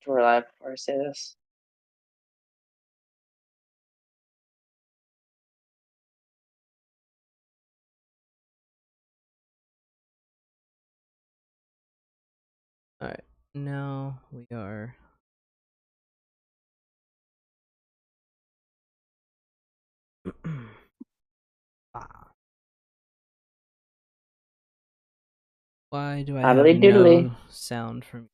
to rely before I say this. Alright, now we are... Why do I have Doodly doodly. no sound from...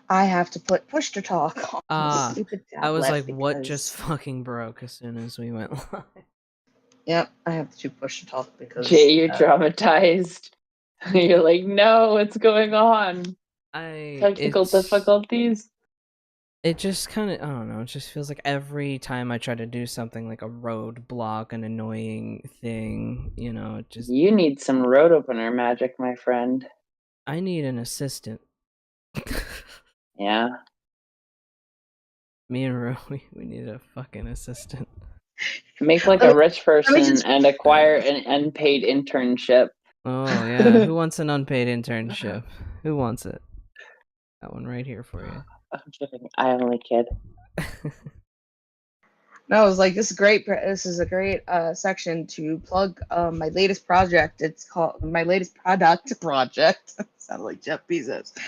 I have to put push to talk on the stupid tablet. I was like, because... what just fucking broke as soon as we went live? Yep, I have to push to talk because... Jay, you're traumatized. You're like, no, what's going on? Technical difficulties? It just kind of, I don't know, it just feels like every time I try to do something like a roadblock, an annoying thing, you know, it just... You need some road opener magic, my friend. I need an assistant. Yeah. Me and Ro, we need a fucking assistant. Make like a rich person and acquire an unpaid internship. Oh, yeah. Who wants an unpaid internship? Who wants it? That one right here for you. I'm kidding. I am only kid. No, I was like, this is great. This is a great section to plug my latest project. It's called my latest product project. Sounded like Jeff Bezos.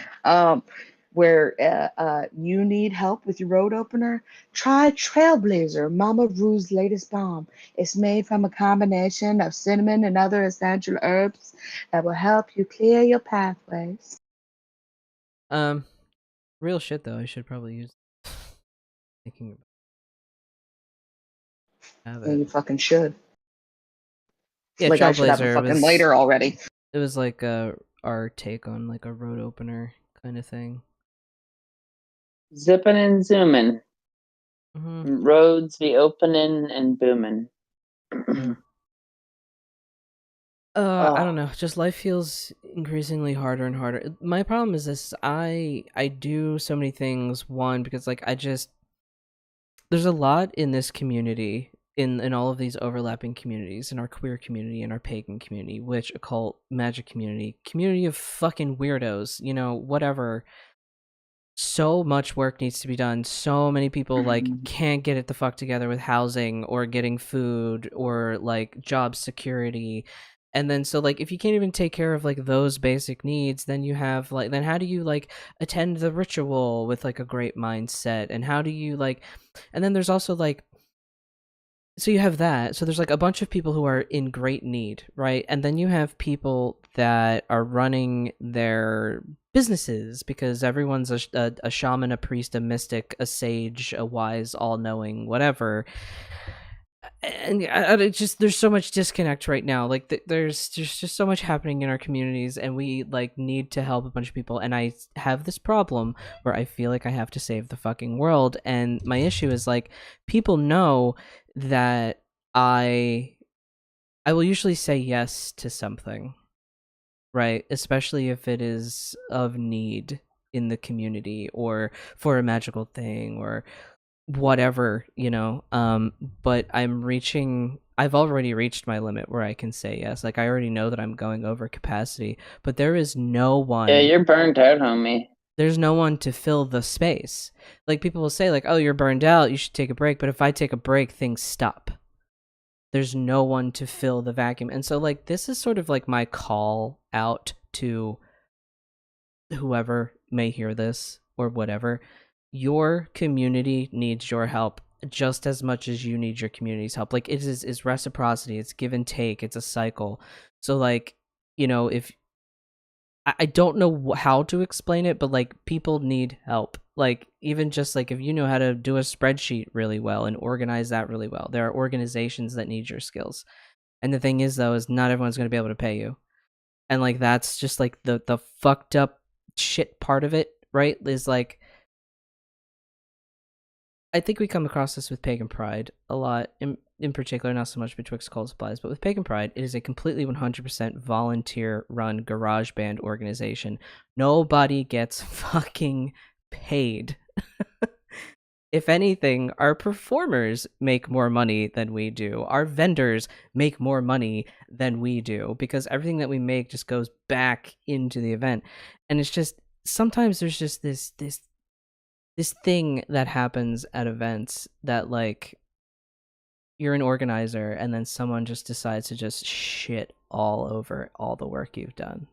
Where you need help with your road opener, try Trailblazer, Mama Rue's latest balm. It's made from a combination of cinnamon and other essential herbs that will help you clear your pathways. Real shit though. I should probably use. Thinking. Yeah, you fucking should. Yeah, like I should have a fucking lighter already. It was like our take on like a road opener kind of thing. Zipping and zooming. Roads be opening and booming. I don't know. Just life feels increasingly harder and harder. My problem is this: I do so many things. One, because like there's a lot in this community, in all of these overlapping communities, in our queer community, in our pagan community, witch, occult, magic community of fucking weirdos. You know, whatever. So much work needs to be done. So many people like can't get it the fuck together with housing or getting food or like job security. And then so like if you can't even take care of like those basic needs, then you have like, then how do you like attend the ritual with like a great mindset? And how do you like, and then there's also like, so you have that. So there's like a bunch of people who are in great need, right? And then you have people that are running their businesses because everyone's a shaman, a priest, a mystic, a sage, a wise, all-knowing, whatever. And it's just, there's so much disconnect right now. Like there's just so much happening in our communities, and we like need to help a bunch of people. And I have this problem where I feel like I have to save the fucking world. And my issue is like, people know that I will usually say yes to something, right? Especially if it is of need in the community or for a magical thing or whatever, you know. But I've already reached my limit where I can say yes. Like I already know that I'm going over capacity, but there is no one. Yeah, you're burned out, homie. There's no one to fill the space. Like people will say like, oh, you're burned out, you should take a break. But if I take a break, things stop. There's no one to fill the vacuum. And so like this is sort of like my call out to whoever may hear this or whatever. Your community needs your help just as much as you need your community's help. Like it is reciprocity, it's give and take, it's a cycle. So like, you know, if I don't know how to explain it, but like people need help. Like even just like if you know how to do a spreadsheet really well and organize that really well, there are organizations that need your skills. And the thing is though, is not everyone's going to be able to pay you. And like that's just like the fucked up shit part of it, right? Is like, I think we come across this with Pagan Pride a lot, in particular, not so much Betwixt Cold Supplies, but with Pagan Pride, it is a completely 100% volunteer-run garage band organization. Nobody gets fucking paid. If anything, our performers make more money than we do. Our vendors make more money than we do because everything that we make just goes back into the event. And it's just, sometimes there's just this this thing that happens at events that like you're an organizer and then someone just decides to just shit all over all the work you've done.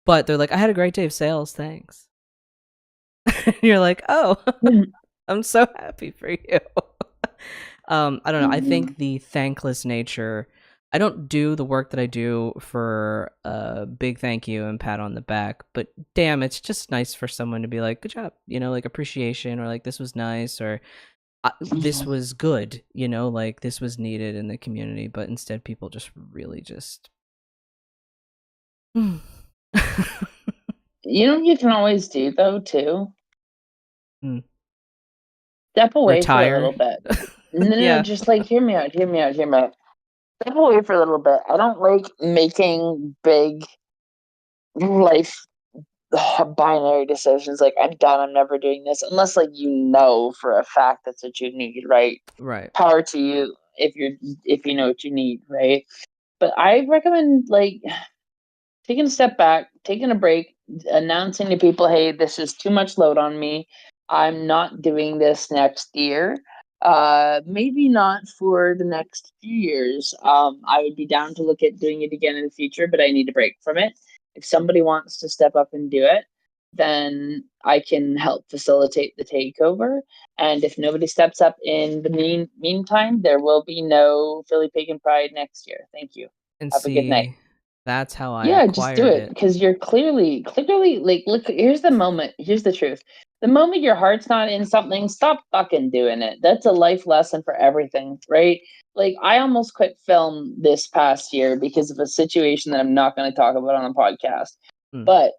But they're like, I had a great day of sales, thanks. You're like, oh, I'm so happy for you. I don't know. I think the thankless nature, I don't do the work that I do for a big thank you and pat on the back, but damn, it's just nice for someone to be like, good job, like appreciation, or like this was nice, or this was good, like this was needed in the community. But instead people just really just you know what you can always do though too? Step away retire for a little bit. No, yeah. just like hear me out. Step away for a little bit. I don't like making big life binary decisions. Like, I'm done, I'm never doing this, unless like for a fact that's what you need, right? Power to you if you know what you need, right? But I recommend like taking a step back, taking a break, announcing to people, hey, this is too much load on me, I'm not doing this next year. Maybe not for the next few years. I would be down to look at doing it again in the future, but I need a break from it. If somebody wants to step up and do it, then I can help facilitate the takeover. And if nobody steps up in the meantime, there will be no Philly Pagan Pride next year. Thank you. And have a good night. That's how I acquired just do it, because you're clearly like, look, here's the truth. The moment your heart's not in something, stop fucking doing it. That's a life lesson for everything, right? Like, I almost quit film this past year because of a situation that I'm not going to talk about on the podcast. But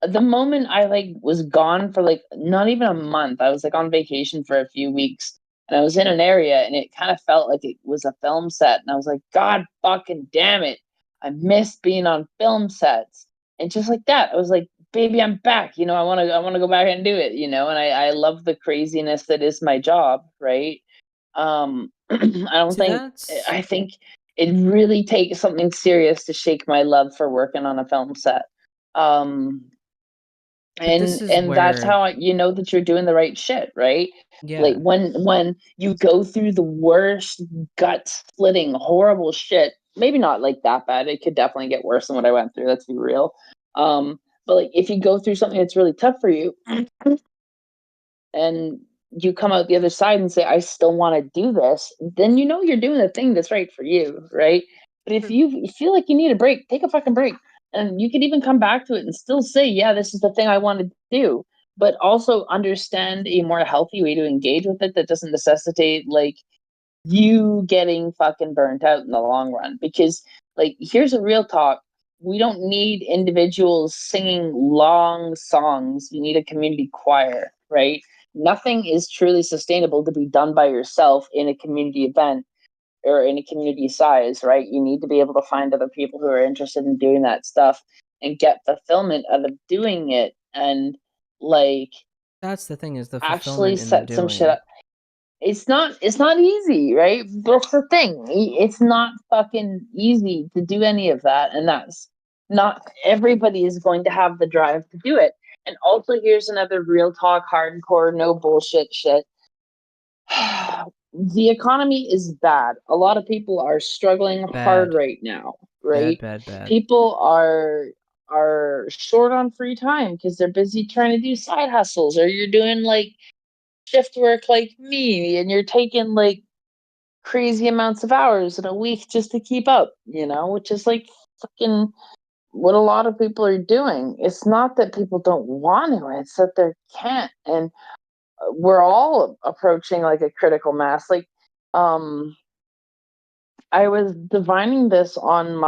the moment I like was gone for like not even a month, I was like on vacation for a few weeks, and I was in an area and it kind of felt like it was a film set, and I was like, God fucking damn it, I miss being on film sets. And just like that, I was like, baby, I'm back. I want to go back and do it. And I love the craziness that is my job, right? I think it really takes something serious to shake my love for working on a film set. And that's how you know that you're doing the right shit, right? Yeah. Like when you go through the worst gut splitting horrible shit, maybe not like that bad, it could definitely get worse than what I went through, let's be real. But like, if you go through something that's really tough for you and you come out the other side and say, I still want to do this, then you're doing the thing that's right for you, right? But if you feel like you need a break, take a fucking break. And you could even come back to it and still say, yeah, this is the thing I want to do. But also understand a more healthy way to engage with it that doesn't necessitate like you getting fucking burnt out in the long run. Because like, here's a real talk. We don't need individuals singing long songs. You need a community choir, right? Nothing is truly sustainable to be done by yourself in a community event or in a community size, right? You need to be able to find other people who are interested in doing that stuff and get fulfillment out of doing it. And like, that's the thing, is the actually set some shit up. It's not easy, right? That's the thing. It's not fucking easy to do any of that. And that's not everybody is going to have the drive to do it. And also, here's another real talk, hardcore, no bullshit shit. The economy is bad. A lot of people are struggling hard right now, right? Bad. People are short on free time because they're busy trying to do side hustles, or you're doing like shift work like me, and you're taking like crazy amounts of hours in a week just to keep up, which is like fucking what a lot of people are doing. It's not that people don't want to, it's that they can't. And we're all approaching like a critical mass. Like, I was divining this on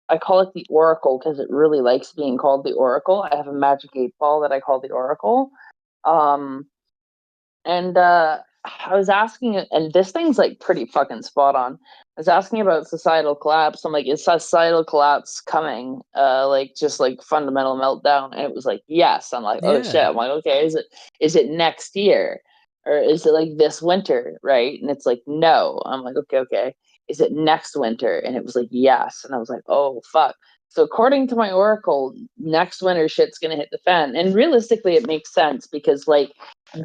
I call it the Oracle because it really likes being called the Oracle. I have a Magic 8-ball that I call the Oracle. And I was asking, and this thing's like pretty fucking spot on. I was asking about societal collapse. I'm like, is societal collapse coming? Like, just like fundamental meltdown? And it was like, yes. I'm like, oh shit. I'm like, okay, is it next year? Or is it like this winter? Right? And it's like, no. I'm like, okay. Is it next winter? And it was like, yes. And I was like, oh fuck. So according to my oracle, next winter shit's gonna hit the fan. And realistically, it makes sense because like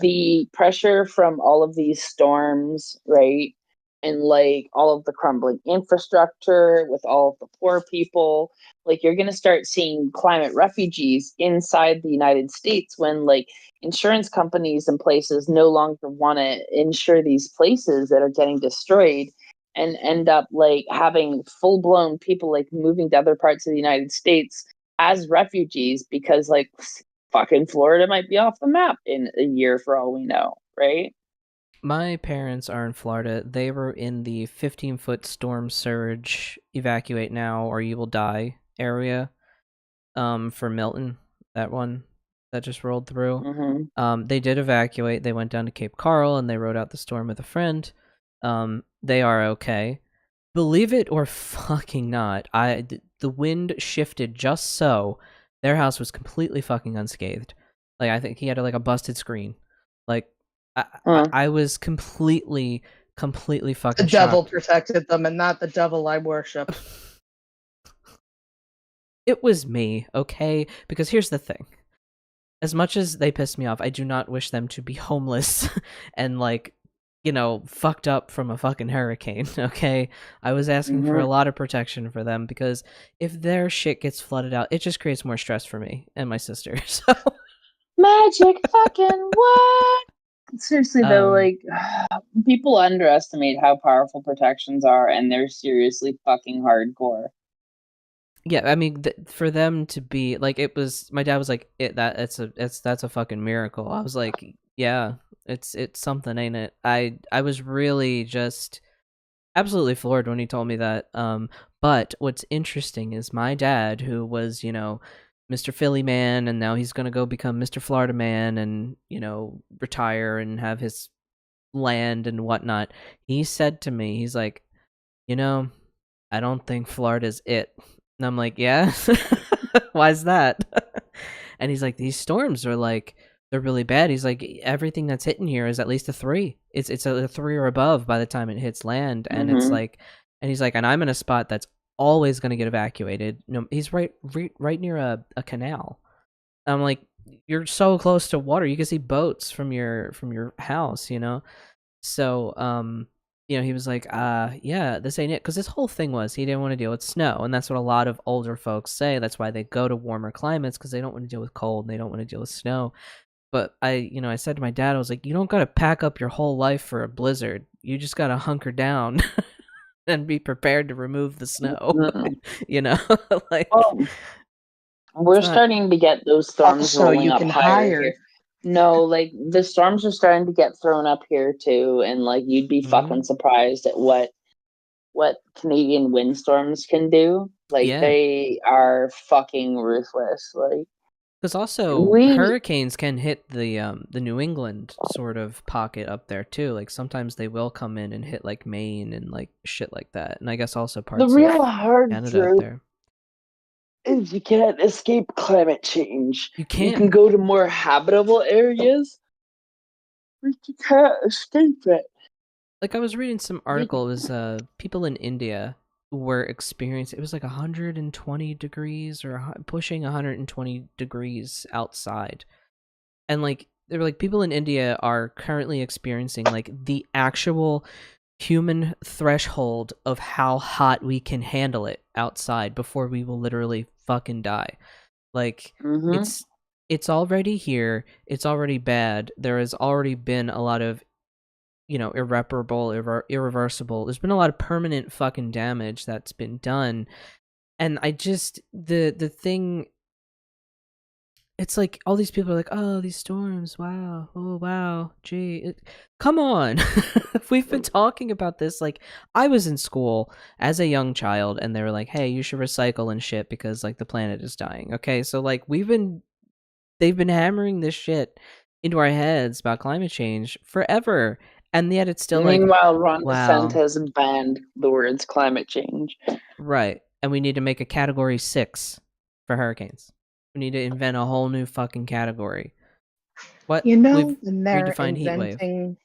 the pressure from all of these storms, right? And like all of the crumbling infrastructure with all of the poor people, like you're gonna start seeing climate refugees inside the United States when like insurance companies and places no longer want to insure these places that are getting destroyed and end up like having full blown people like moving to other parts of the United States as refugees because like fucking Florida might be off the map in a year for all we know, right? My parents are in Florida. They were in the 15-foot storm surge evacuate now or you will die area for Milton, that one that just rolled through. Mm-hmm. They did evacuate. They went down to Cape Coral and they rode out the storm with a friend. They are okay. Believe it or fucking not, the wind shifted just so their house was completely fucking unscathed. Like I think he had like a busted screen. Like I was completely fucking The devil shocked. protected them, and not the devil I worship. It was me, okay? Because here's the thing. As much as they pissed me off, I do not wish them to be homeless and like, you know, fucked up from a fucking hurricane, okay? I was asking for a lot of protection for them because if their shit gets flooded out, it just creates more stress for me and my sister. So Magic fucking what? Seriously though, like people underestimate how powerful protections are, and they're seriously fucking hardcore. Yeah, I mean, for them to be like, it was. My dad was like, that's a fucking miracle. I was like, yeah, it's something, ain't it? I was really just absolutely floored when he told me that. But what's interesting is my dad, who was, you know, Mr. Philly man, and now he's gonna go become Mr. Florida man, and you know, retire and have his land and whatnot. He said to me, he's like, you know, I don't think Florida's it. And I'm like, yeah? Why's that? And he's like, these storms are like, they're really bad. He's like, everything that's hitting here is at least a 3. It's a 3 or above by the time it hits land. And it's like, and he's like, and I'm in a spot that's always going to get evacuated. No, he's right near a canal. I'm like, you're so close to water. You can see boats from your house, you know? So, you know, he was like, yeah, this ain't it. Because his whole thing was he didn't want to deal with snow. And that's what a lot of older folks say. That's why they go to warmer climates, because they don't want to deal with cold and they don't want to deal with snow. But I said to my dad, I was like, you don't got to pack up your whole life for a blizzard. You just got to hunker down and be prepared to remove the snow. You know, like. We're starting to get those storms so rolling you up can higher here. No, like the storms are starting to get thrown up here too, and like you'd be fucking surprised at what Canadian windstorms can do. Like they are fucking ruthless. Like because also hurricanes can hit the New England sort of pocket up there too. Like sometimes they will come in and hit like Maine and like shit like that. And I guess also parts of Canada up there. Is you can't escape climate change. You can't. You can go to more habitable areas, but you can't escape it. Like I was reading some article, it was people in India were experiencing, it was like 120 degrees or pushing 120 degrees outside. And like they were like, people in India are currently experiencing like the actual human threshold of how hot we can handle it outside before we will literally fucking die. Like it's already here, it's already bad. There has already been a lot of, you know, irreversible. There's been a lot of permanent fucking damage that's been done. And I just the thing, it's like all these people are like, oh, these storms, wow, oh wow, gee, come on. We've been talking about this. Like I was in school as a young child and they were like, hey, you should recycle and shit because like the planet is dying. Okay, so like they've been hammering this shit into our heads about climate change forever, and yet it's still like, meanwhile Ron DeSantis banned the words climate change. Right. And we need to make a category 6 for hurricanes. We need to invent a whole new fucking category. What? You know, We've when they're redefined heat wave.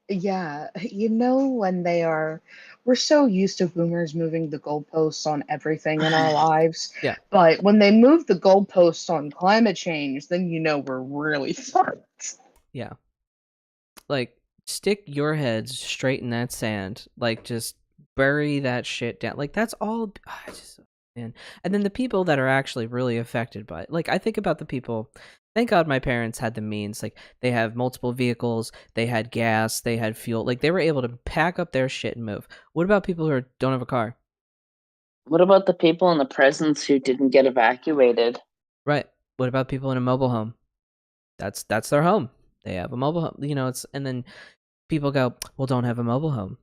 Yeah, you know, when they are we're so used to boomers moving the goalposts on everything in our lives. Yeah. But when they move the goalposts on climate change, then you know we're really fucked. Yeah. Like, stick your heads straight in that sand. Like, just bury that shit down. Like, that's all. Man. And then the people that are actually really affected by it. Like, I think about the people. Thank God my parents had the means. Like, they have multiple vehicles, they had gas, they had fuel. Like, they were able to pack up their shit and move. What about people who don't have a car? What about the people in the prisons who didn't get evacuated? Right. What about people in a mobile home? That's their home. They have a mobile home. You know, it's, and then people go, well, don't have a mobile home.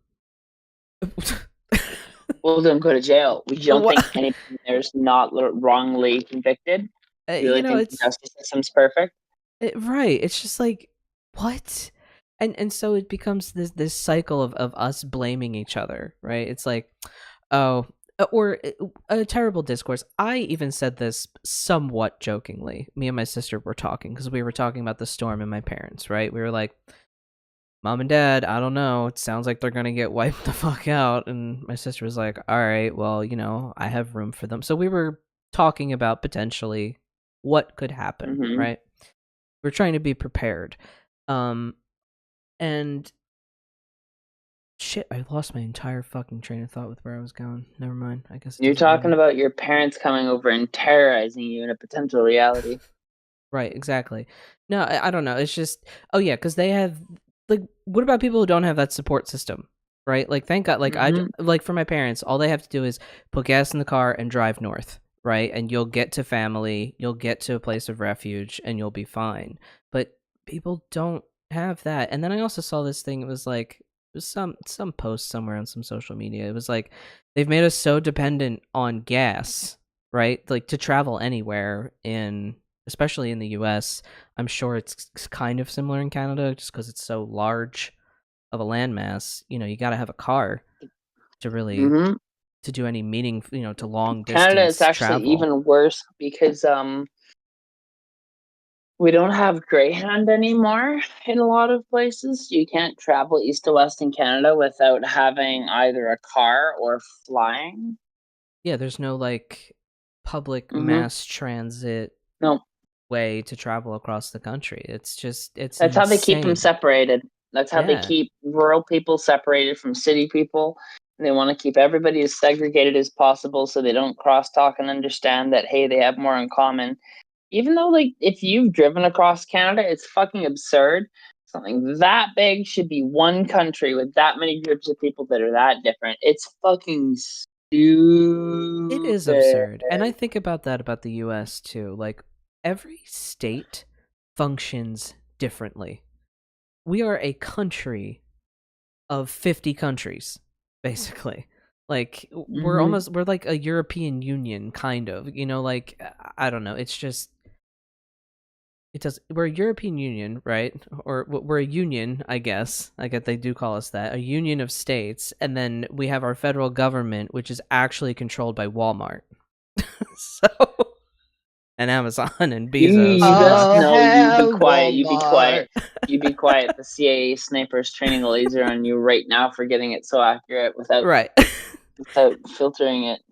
Well, don't go to jail. We don't What? think anyone there's not wrongly convicted. You really You know, think the it's justice system's perfect? right. It's just like, what? And so it becomes this cycle of us blaming each other, right? It's like, oh, or a terrible discourse. I even said this somewhat jokingly. Me and my sister were talking because we were talking about the storm and my parents, right? We were like, Mom and Dad, I don't know. It sounds like they're gonna get wiped the fuck out. And my sister was like, all right, well, you know, I have room for them. So we were talking about potentially what could happen, Mhm. right? We're trying to be prepared. And shit, I lost my entire fucking train of thought with where I was going. Never mind. I guess it You're doesn't matter. talking about your parents coming over and terrorizing you in a potential reality. Right, exactly. No, I don't know. It's just, oh yeah, because they have, like, what about people who don't have that support system, right? Like, thank God, like, Mhm. like, for my parents, all they have to do is put gas in the car and drive north, right? And you'll get to family, you'll get to a place of refuge, and you'll be fine. But people don't have that. And then I also saw this thing, it was like, it was some post somewhere on some social media. It was like, they've made us so dependent on gas, right? Like, to travel anywhere especially in the US. I'm sure it's kind of similar in Canada just because it's so large of a landmass. You know, you got to have a car to really Mhm. to do any meaning, you know, to long Canada is distance actually travel. even worse because we don't have Greyhound anymore in a lot of places. You can't travel east to west in Canada without having either a car or flying. Yeah, there's no like public Mhm. mass transit No, way to travel across the country. It's just it's that's how they keep them insane. separated. That's how they Yeah. keep rural people separated from city people. And they want to keep everybody as segregated as possible so they don't crosstalk and understand that, hey, they have more in common. Even though, like, if you've driven across Canada, it's fucking absurd. Something that big should be one country with that many groups of people that are that different. It's fucking It is stupid. absurd. And I think about that about the US too. Like every state functions differently. We are a country of 50 countries, basically. Like Mhm. we're like a European Union kind of, you know, like I don't know, it's just it does we're a European Union, right? Or we're a union, I guess. I get they do call us that, a union of states, and then we have our federal government which is actually controlled by Walmart. So and Amazon and Bezos You and best Oh, Musk. know. You be hell, quiet. You be quiet. Walmart. You be quiet. The CIA sniper's training a laser on you right now for getting it so accurate Right. without filtering it.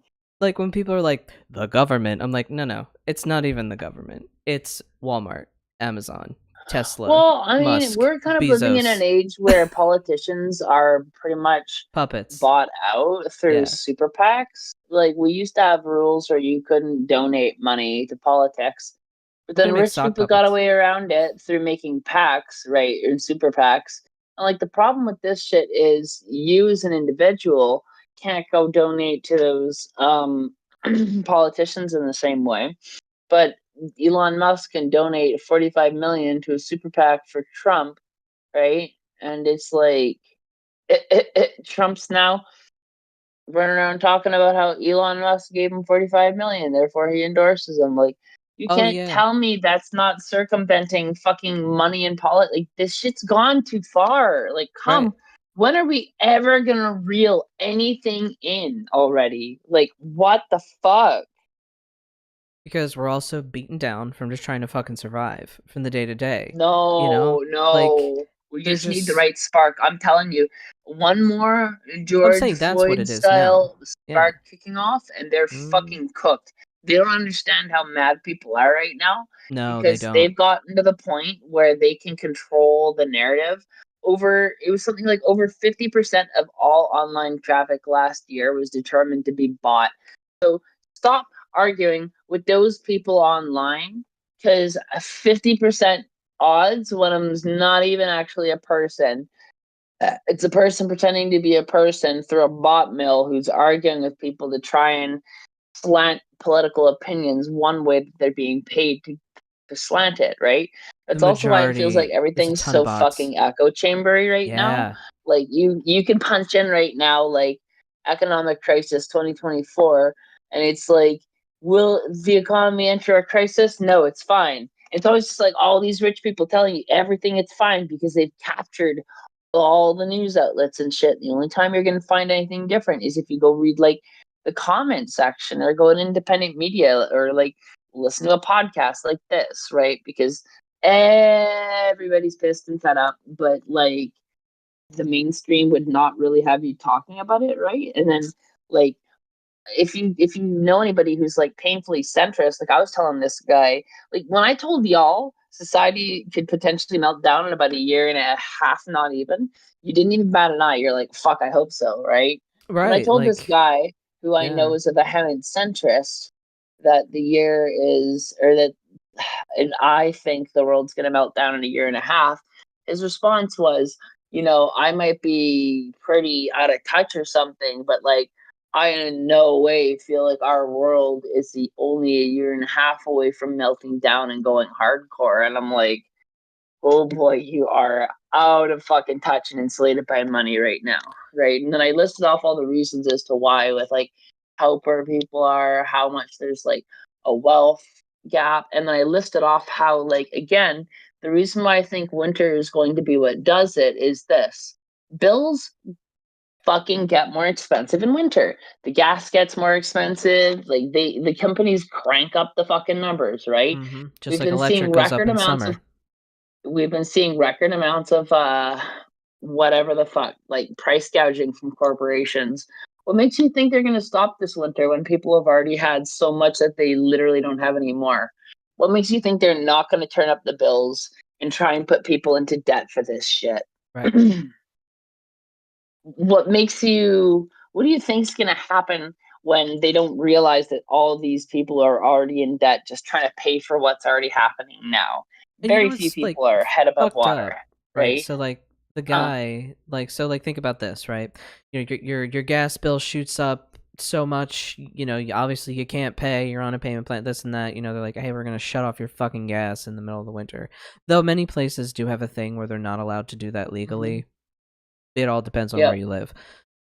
Like when people are like the government, I'm like, no, it's not even the government. It's Walmart, Amazon, Tesla, Well, I mean, Musk, we're kind of living in an Bezos, age where politicians are pretty much puppets. bought out through Yeah, super PACs. Like, we used to have rules where you couldn't donate money to politics, but they then make rich sock people got puppets. away around it through making PACs, right, and super PACs. And like, the problem with this shit is you as an individual can't go donate to those politicians in the same way, but Elon Musk can donate 45 million to a super PAC for Trump, right? And it's like Trump's now running around talking about how Elon Musk gave him 45 million, therefore he endorses him. Like, you Oh can't yeah, tell me that's not circumventing fucking money and politics. Like, this shit's gone too far. Like, right. when are we ever gonna reel anything in already? Like, what the fuck? Because we're also beaten down from just trying to fucking survive from the day to day. You No, know, like no. We just need the right spark. I'm telling you, one more I'm George saying that's what Floyd it is now. style Yeah. spark kicking off, and they're Mm. fucking cooked. They don't understand how mad people are right now No, they because don't. they've gotten to the point where they can control the narrative. It was something like over 50% of all online traffic last year was determined to be bought. So stop arguing with those people online because 50% odds when it's not even actually a person. It's a person pretending to be a person through a bot mill who's arguing with people to try and slant political opinions one way that they're being paid to slant it, right? The That's also why it feels like majority is a everything's ton of so bots. fucking echo chambery right now. Yeah. Like you can punch in right now like economic crisis 2024 and it's like will the economy enter a crisis? No, it's fine. It's always just like all these rich people telling you everything it's fine because they've captured all the news outlets and shit. The only time you're gonna find anything different is if you go read like the comment section or go to independent media or like listen to a podcast like this, right? Because everybody's pissed and fed up, but like the mainstream would not really have you talking about it, right? And then like if you know anybody who's like painfully centrist, like I was telling this guy, like when I told y'all society could potentially melt down in about a year and a half, not even, you didn't even bat an eye. You're like, fuck, I hope so, right? When I Right, told this like guy who I know yeah. is a vehement centrist that the year is, or that, and I think the world's going to melt down in a year and a half, his response was, I might be pretty out of touch or something, but like, I in no way feel like our world is the only a year and a half away from melting down and going hardcore. And I'm like, oh boy, you are out of fucking touch and insulated by money right now, right? And then I listed off all the reasons as to why, with like how poor people are, how much there's like a wealth gap, and then I listed off how, like, again, the reason why I think winter is going to be what does it is this: bills fucking get more expensive in winter. The gas gets more expensive. Like the companies crank up the fucking numbers, right? Just We've like been seeing electric goes up record in amounts of summer. we've been seeing record amounts of whatever the fuck, like price gouging from corporations. What makes you think they're going to stop this winter when people have already had so much that they literally don't have any more? What makes you think they're not going to turn up the bills and try and put people into debt for this shit? Right. What do you think's going to happen when they don't realize that all these people are already in debt just trying to pay for what's already happening now? And you Very know few it's like people are head above fucked water, up, right? right? So like the Uh, guy, like so like think about this, right? Your gas bill shoots up so much, obviously you can't pay, you're on a payment plan, this and that, they're like, hey, we're gonna shut off your fucking gas in the middle of the winter. Though many places do have a thing where they're not allowed to do that legally. It all depends on yeah. where you live.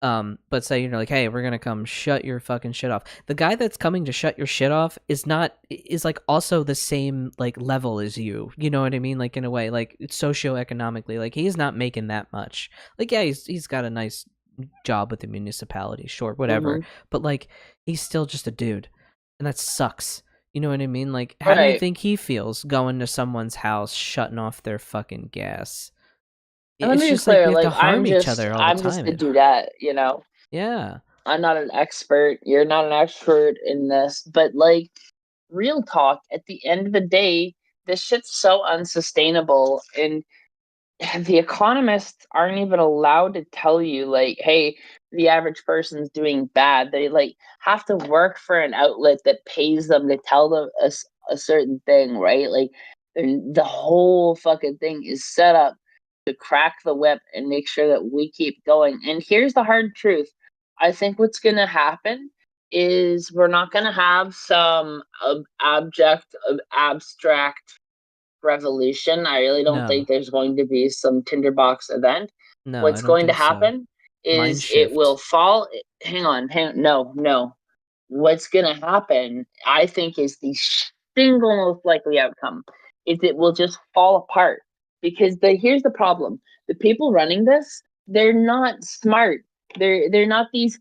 But say like, hey, we're gonna come shut your fucking shit off. The guy that's coming to shut your shit off is like also the same like level as you. You know what I mean? Like in a way, like socioeconomically, like he's not making that much. Like yeah, he's got a nice job with the municipality, sure, whatever. Mm-hmm. But like he's still just a dude, and that sucks. You know what I mean? Like, how do you Right. think he feels going to someone's house, shutting off their fucking gas? And let It's me be just like clear, we have to like harm each other all the I'm just time. the dudette. Yeah. I'm not an expert. You're not an expert in this, but like real talk, at the end of the day, this shit's so unsustainable and the economists aren't even allowed to tell you like, hey, the average person's doing bad. They like have to work for an outlet that pays them to tell them a certain thing, right? Like the whole fucking thing is set up to crack the whip and make sure that we keep going. And here's the hard truth. I think what's going to happen is we're not going to have some abstract revolution. I really don't No. think there's going to be some tinderbox event. No, I What's don't going to think so. happen Mind is it will shift. fall. No. What's going to happen, I think, is the single most likely outcome is it will just fall apart because here's the problem: the people running this, they're not smart. They're not these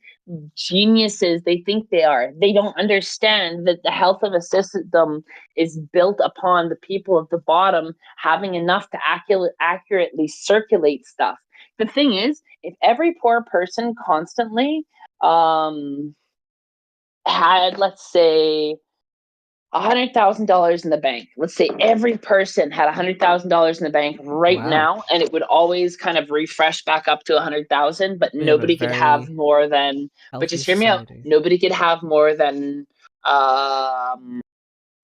geniuses they think they are. They don't understand that the health of a system is built upon the people at the bottom having enough to accurately circulate stuff. The thing is, if every poor person constantly had, let's say, $100,000 in the bank. Let's say every person had $100,000 in the bank right Wow. now, and it would always kind of refresh back up to 100,000. But We have a nobody could have very more than. But healthy just hear me out. society. Nobody could have more than um,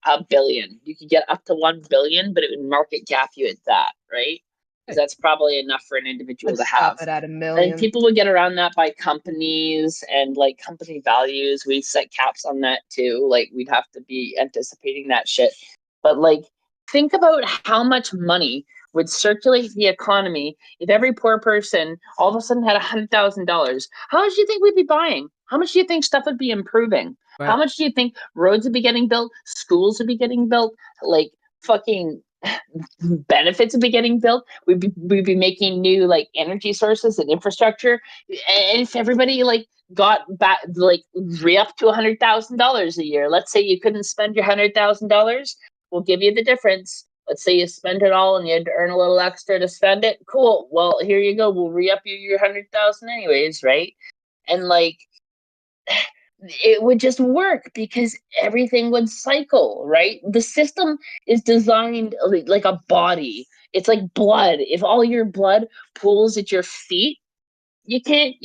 a billion. You could get up to 1 billion, but it would market cap you at that, right? Because Right. that's probably enough for an individual I'd to stop have. it at $1 And million. people would get around that by companies and like company values. We set caps on that too. Like we'd have to be anticipating that shit. But like, think about how much money would circulate the economy if every poor person all of a sudden had $100,000. How much do you think we'd be buying? How much do you think stuff would be improving? Right. How much do you think roads would be getting built? Schools would be getting built? Like fucking benefits would be getting built. We'd be making new like energy sources and infrastructure. And if everybody like got back like re-up to $100,000 a year, let's say you couldn't spend your $100,000, we'll give you the difference. Let's say you spend it all and you had to earn a little extra to spend it. Cool. Well, here you go. We'll re-up you your 100,000 anyways, right? And like it would just work because everything would cycle, right? The system is designed like a body. It's like blood. If all your blood pools at your feet, you can't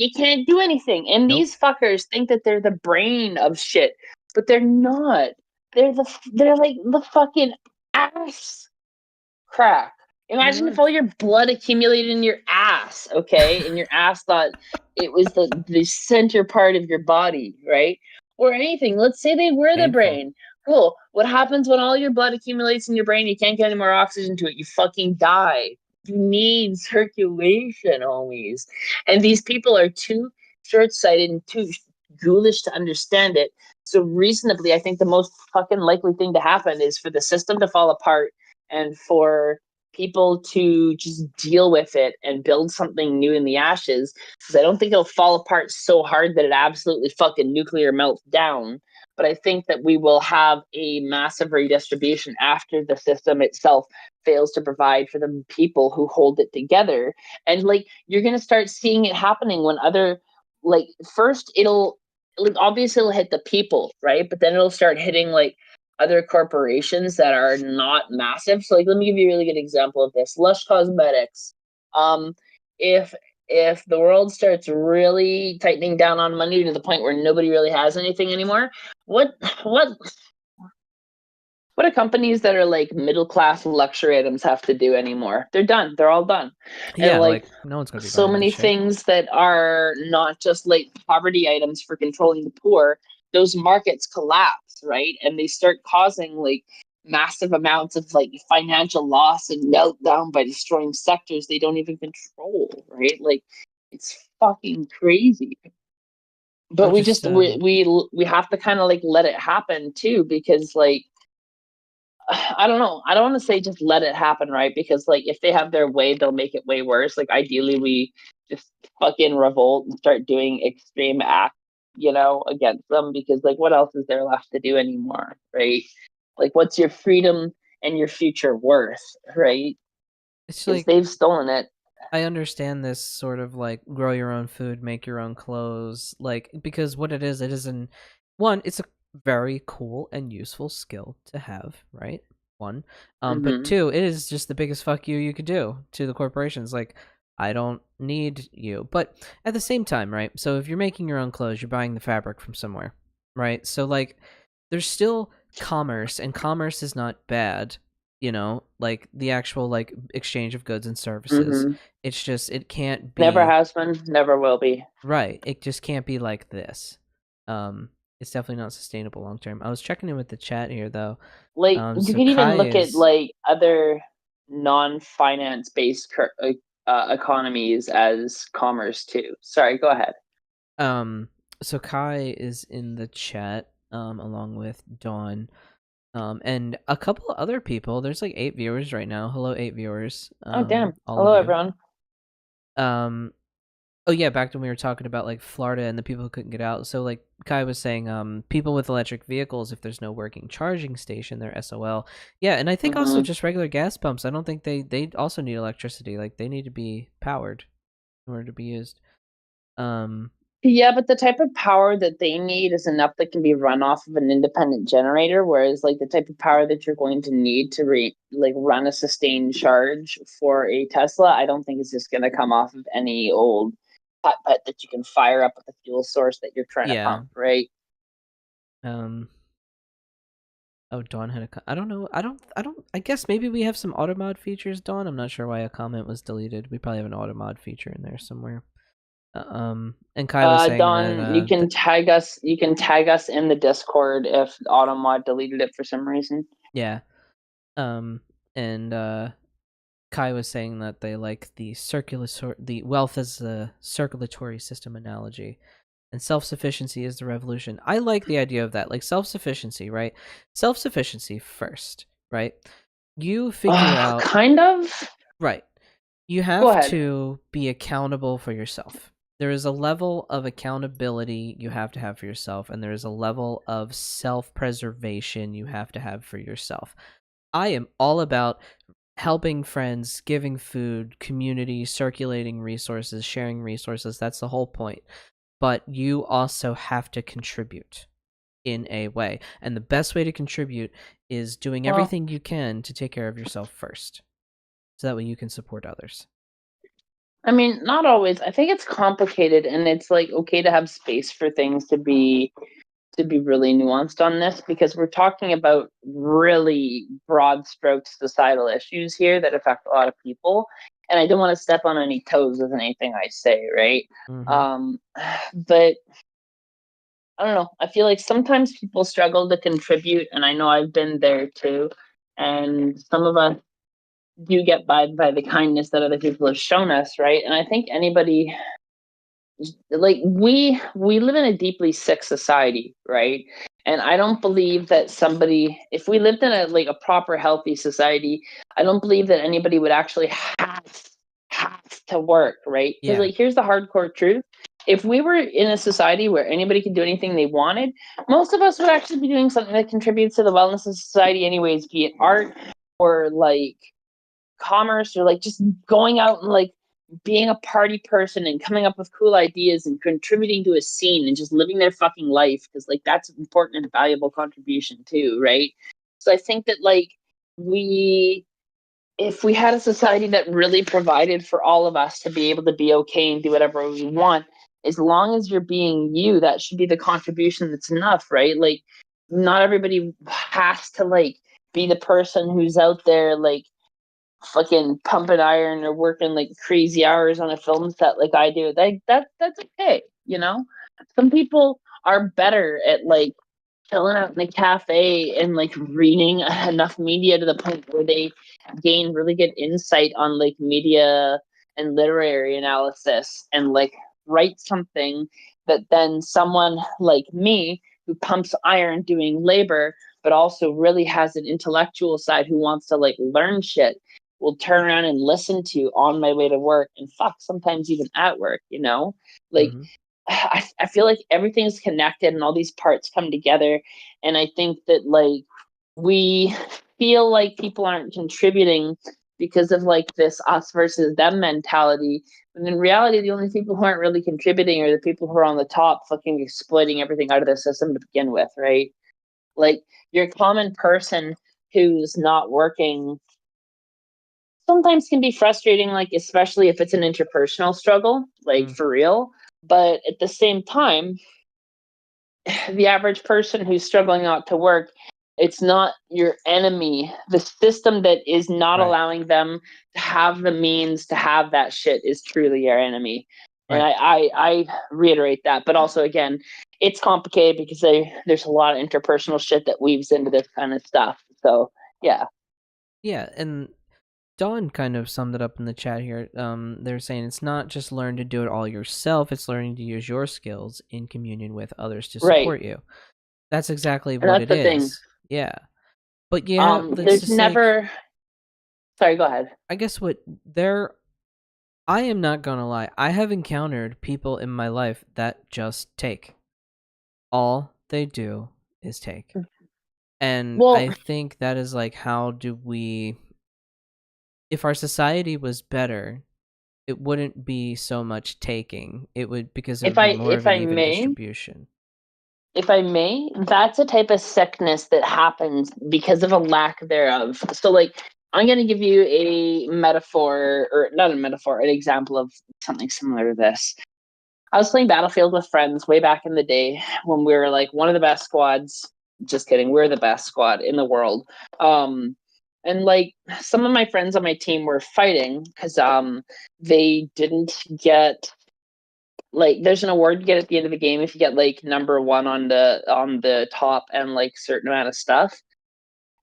do anything. And Nope. these fuckers think that they're the brain of shit, but they're not. They're like the fucking ass crack. Imagine if all your blood accumulated in your ass, okay? And your ass thought it was the center part of your body, right? Or anything. Let's say they were the Painful. brain. Cool. What happens when all your blood accumulates in your brain? You can't get any more oxygen to it. You fucking die. You need circulation, homies. And these people are too short-sighted and too ghoulish to understand it. So reasonably, I think the most fucking likely thing to happen is for the system to fall apart and for people to just deal with it and build something new in the ashes. Because I don't think it'll fall apart so hard that it absolutely fucking nuclear melts down. But I think that we will have a massive redistribution after the system itself fails to provide for the people who hold it together. And like you're gonna start seeing it happening when other like first it'll like obviously it'll hit the people, right? But then it'll start hitting like other corporations that are not massive. So like let me give you a really good example of this. Lush Cosmetics. Um if if the world starts really tightening down on money to the point where nobody really has anything anymore, what what what do companies that are like middle class luxury items have to do anymore? They're done. They're all done. And Yeah, like like no one's gonna be so buying this many shit. things that are not just like poverty items for controlling the poor, those markets collapse, right? And they start causing like massive amounts of like financial loss and meltdown by destroying sectors they don't even control, right? Like it's fucking crazy. I But was we just just we have to kind of like let it happen too because like I don't know. I don't want to say just let it happen, right? Because like if they have their way, they'll make it way worse. Like ideally, we just fucking revolt and start doing extreme acts, against them. Because like, what else is there left to do anymore, right? Like, what's your freedom and your future worth, right? it's Because like they've stolen it. I understand this sort of like grow your own food, make your own clothes, like because what it is an one, it's a very cool and useful skill to have, right? One. But Mm-hmm. two, it is just the biggest fuck you could do to the corporations. Like, I don't need you. But at the same time, right? So if you're making your own clothes, you're buying the fabric from somewhere, right? So like there's still commerce, and commerce is not bad, like the actual like exchange of goods and services. Mm-hmm. It's just it can't Never be has been, never will be. right. It just can't be like this. It's definitely not sustainable long term. I was checking in with the chat here though. Like you So can even Kai look at is like other non-finance based economies as commerce too. Sorry, go ahead. um so Kai is in the chat along with Dawn and a couple of other people. There's like 8 viewers right now. Hello 8 viewers. Oh damn! All of Hello you. everyone. Um Oh yeah, back when we were talking about like Florida and the people who couldn't get out. So like Kai was saying, people with electric vehicles, if there's no working charging station, they're SOL. Yeah, and I think also Mm-hmm. just regular gas pumps. I don't think they also need electricity. Like they need to be powered in order to be used. Yeah, but the type of power that they need is enough that can be run off of an independent generator, whereas like the type of power that you're going to need to run a sustained charge for a Tesla, I don't think is just going to come off of any old putt that you can fire up with a fuel source that you're trying to Yeah. pump, right? Oh, Dawn had a. I don't know. I don't. I guess maybe we have some auto mod features, Dawn. I'm not sure why a comment was deleted. We probably have an auto mod feature in there somewhere. And Kai was saying Don, you can tag us. You can tag us in the Discord if Automod deleted it for some reason. Yeah. And Kai was saying that they like the wealth as a circulatory system analogy, and self-sufficiency is the revolution. I like the idea of that, like self-sufficiency, right? Self-sufficiency first, right? You figure out kind of. right. You Go have ahead. to be accountable for yourself. There is a level of accountability you have to have for yourself, and there is a level of self-preservation you have to have for yourself. I am all about helping friends, giving food, community, circulating resources, sharing resources. That's the whole point. But you also have to contribute in a way. And the best way to contribute is doing Well, everything you can to take care of yourself first. So that way you can support others. I mean, not always. I think it's complicated, and it's like okay to have space for things to be really nuanced on this because we're talking about really broad strokes societal issues here that affect a lot of people, and I don't want to step on any toes with anything I say, right? Mm-hmm. But I don't know. I feel like sometimes people struggle to contribute, and I know I've been there too. And some of us do get by the kindness that other people have shown us, right? And I think anybody like we live in a deeply sick society, right? And I don't believe that somebody if we lived in a proper healthy society, I don't believe that anybody would actually have to work, right? Because Yeah. like here's the hardcore truth. If we were in a society where anybody could do anything they wanted, most of us would actually be doing something that contributes to the wellness of society anyways, be it art or like commerce or like just going out and like being a party person and coming up with cool ideas and contributing to a scene and just living their fucking life because like that's important and valuable contribution too, right? So I think that like we if we had a society that really provided for all of us to be able to be okay and do whatever we want, as long as you're being you, that should be the contribution that's enough, right? Like not everybody has to like be the person who's out there like fucking pumping iron or working like crazy hours on a film set like I do. That's okay, you know? Some people are better at like chilling out in a cafe and like reading enough media to the point where they gain really good insight on like media and literary analysis and like write something that then someone like me who pumps iron doing labor but also really has an intellectual side who wants to like learn shit will turn around and listen to on my way to work and fuck sometimes even at work, you know? Like Mm-hmm. I feel like everything's connected and all these parts come together. And I think that like we feel like people aren't contributing because of like this us versus them mentality. And in reality, the only people who aren't really contributing are the people who are on the top fucking exploiting everything out of the system to begin with, right? Like your common person who's not working sometimes can be frustrating, like especially if it's an interpersonal struggle, like Mm. for real. But at the same time, the average person who's struggling not to work, it's not your enemy. The system that is not Right. allowing them to have the means to have that shit is truly your enemy. And Right. I reiterate that. But also, again, it's complicated because there's a lot of interpersonal shit that weaves into this kind of stuff. So, yeah. Yeah, and Dawn kind of summed it up in the chat here. They're saying it's not just learn to do it all yourself, it's learning to use your skills in communion with others to Right. support you. That's exactly And what that's it the thing. is. Yeah. But yeah, it's There's just like never. Sorry, go ahead. I guess what they're I am not gonna lie. I have encountered people in my life that just take. All they do is take. And Well, I think that is like, how do we... If our society was better, it wouldn't be so much taking. It would, because it if would I be more of if an I even may, distribution. that's a type of sickness that happens because of a lack thereof. So, like, I'm going to give you a metaphor, or not a metaphor, an example of something similar to this. I was playing Battlefield with friends way back in the day when we were like one of the best squads. Just kidding, we're the best squad in the world. And like some of my friends on my team were fighting because they didn't get, like, there's an award you get at the end of the game if you get like number one on the top and like certain amount of stuff.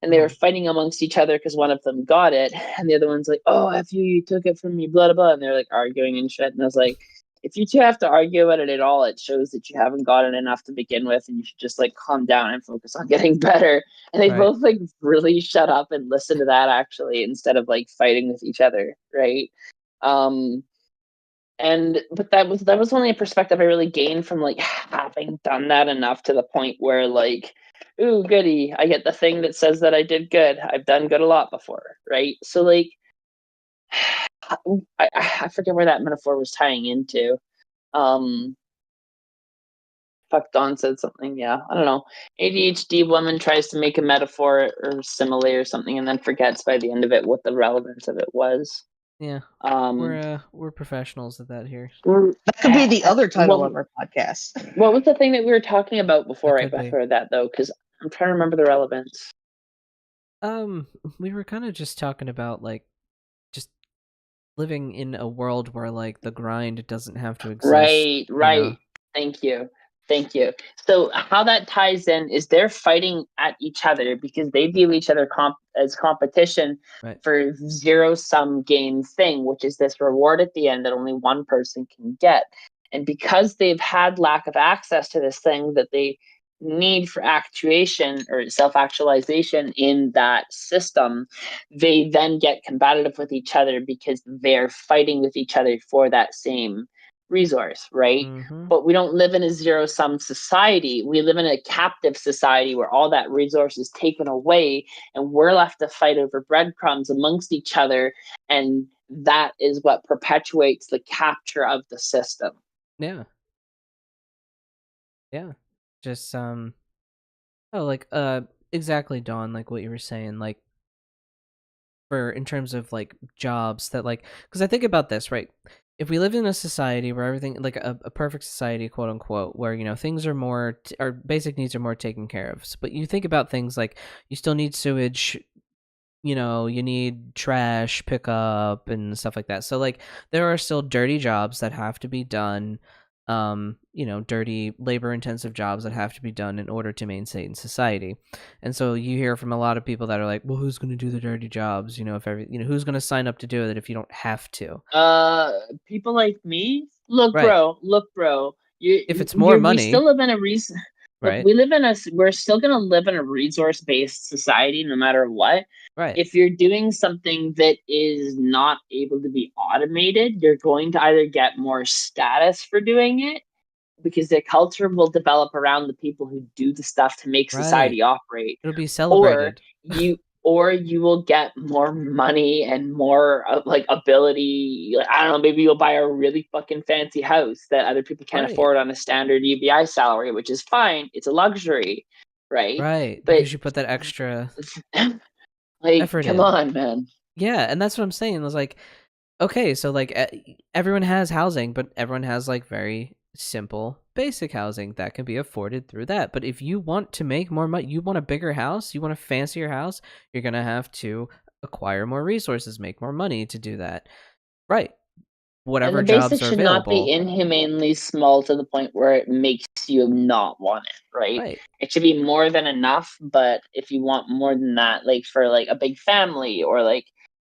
And they were fighting amongst each other because one of them got it, and the other one's like, "Oh, f you took it from me," blah blah blah. And they're like arguing and shit. And I was like, if you two have to argue about it at all, it shows that you haven't gotten enough to begin with, and you should just like calm down and focus on getting better. And they Right. both like really shut up and listened to that actually, instead of like fighting with each other, right? Um, but that was only a perspective I really gained from like having done that enough to the point where like, ooh, goody, I get the thing that says that I did good. I've done good a lot before, right? So like, I forget where that metaphor was tying into. Um, fuck, Don said something. Yeah, I don't know. ADHD woman tries to make a metaphor or simile or something, and then forgets by the end of it what the relevance of it was. Yeah. Um, We're professionals at that here. That could be the other title What- of our podcast. What was the thing that we were talking about before That could be. before that though? Because I'm trying to remember the relevance. We were kind of just talking about like just living in a world where like the grind doesn't have to exist. Right. You know? Thank you. So how that ties in is they're fighting at each other because they view each other as competition Right. for zero-sum game thing, which is this reward at the end that only one person can get. And because they've had lack of access to this thing that they need for actuation or self-actualization in that system, they then get combative with each other because they're fighting with each other for that same resource, right? Mm-hmm. But we don't live in a zero-sum society. We live in a captive society where all that resource is taken away and we're left to fight over breadcrumbs amongst each other, and that is what perpetuates the capture of the system. Yeah. Just exactly, Dawn, like what you were saying, like for in terms of like jobs that like, because I think about this, right? If we lived in a society where everything, like a perfect society, quote unquote, where things are more our basic needs are more taken care of, but you think about things like you still need sewage, you need trash pickup and stuff like that. So like there are still dirty jobs that have to be done, dirty labor intensive jobs that have to be done in order to maintain society. And so you hear from a lot of people that are like, well, who's going to do the dirty jobs? Who's going to sign up to do it if you don't have to? People like me. Look, Right. bro. If it's more we money, still live in a reason. Look, right? we're still gonna live in a resource-based society no matter what. Right. If you're doing something that is not able to be automated, you're going to either get more status for doing it because the culture will develop around the people who do the stuff to make society operate, It'll be or celebrated. you will get more money and more like ability. Like, I don't know, maybe you'll buy a really fucking fancy house that other people can't Right. afford on a standard UBI salary, which is fine. It's a luxury, right? Right, But because you put that extra like, effort come in. on, man. Yeah, and that's what I'm saying. I was like, okay, so like everyone has housing, but everyone has like very simple basic housing that can be afforded through that. But if you want to make more money, you want a bigger house, you want a fancier house, you're going to have to acquire more resources, make more money to do that. Right. Whatever And the jobs basics are should not be available. inhumanely small to the point where it makes you not want it, right? Right. It should be more than enough, but if you want more than that, like for like a big family or like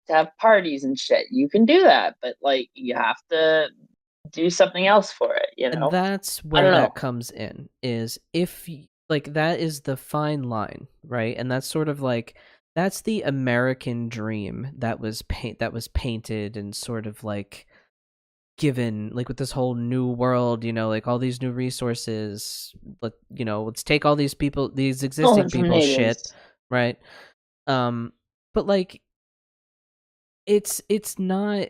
to have parties and shit, you can do that, but like you have to do something else for it, And that's I where don't know. that comes in, is like that is the fine line, right? And that's sort of like that's the American dream that was painted and sort of like given, like with this whole new world, like all these new resources. Let's take all these people, these existing people's shit, right? But like, it's not.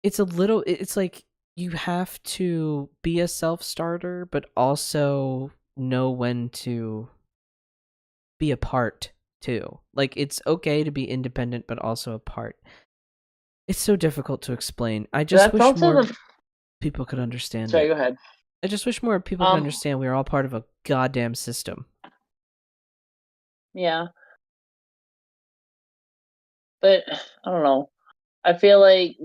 It's a little. It's like you have to be a self-starter, but also know when to be a part too. Like, it's okay to be independent, but also a part. It's so difficult to explain. I just wish more people could understand it. Sorry, go ahead. I just wish more people could understand we are all part of a goddamn system. Yeah. But I don't know. I feel like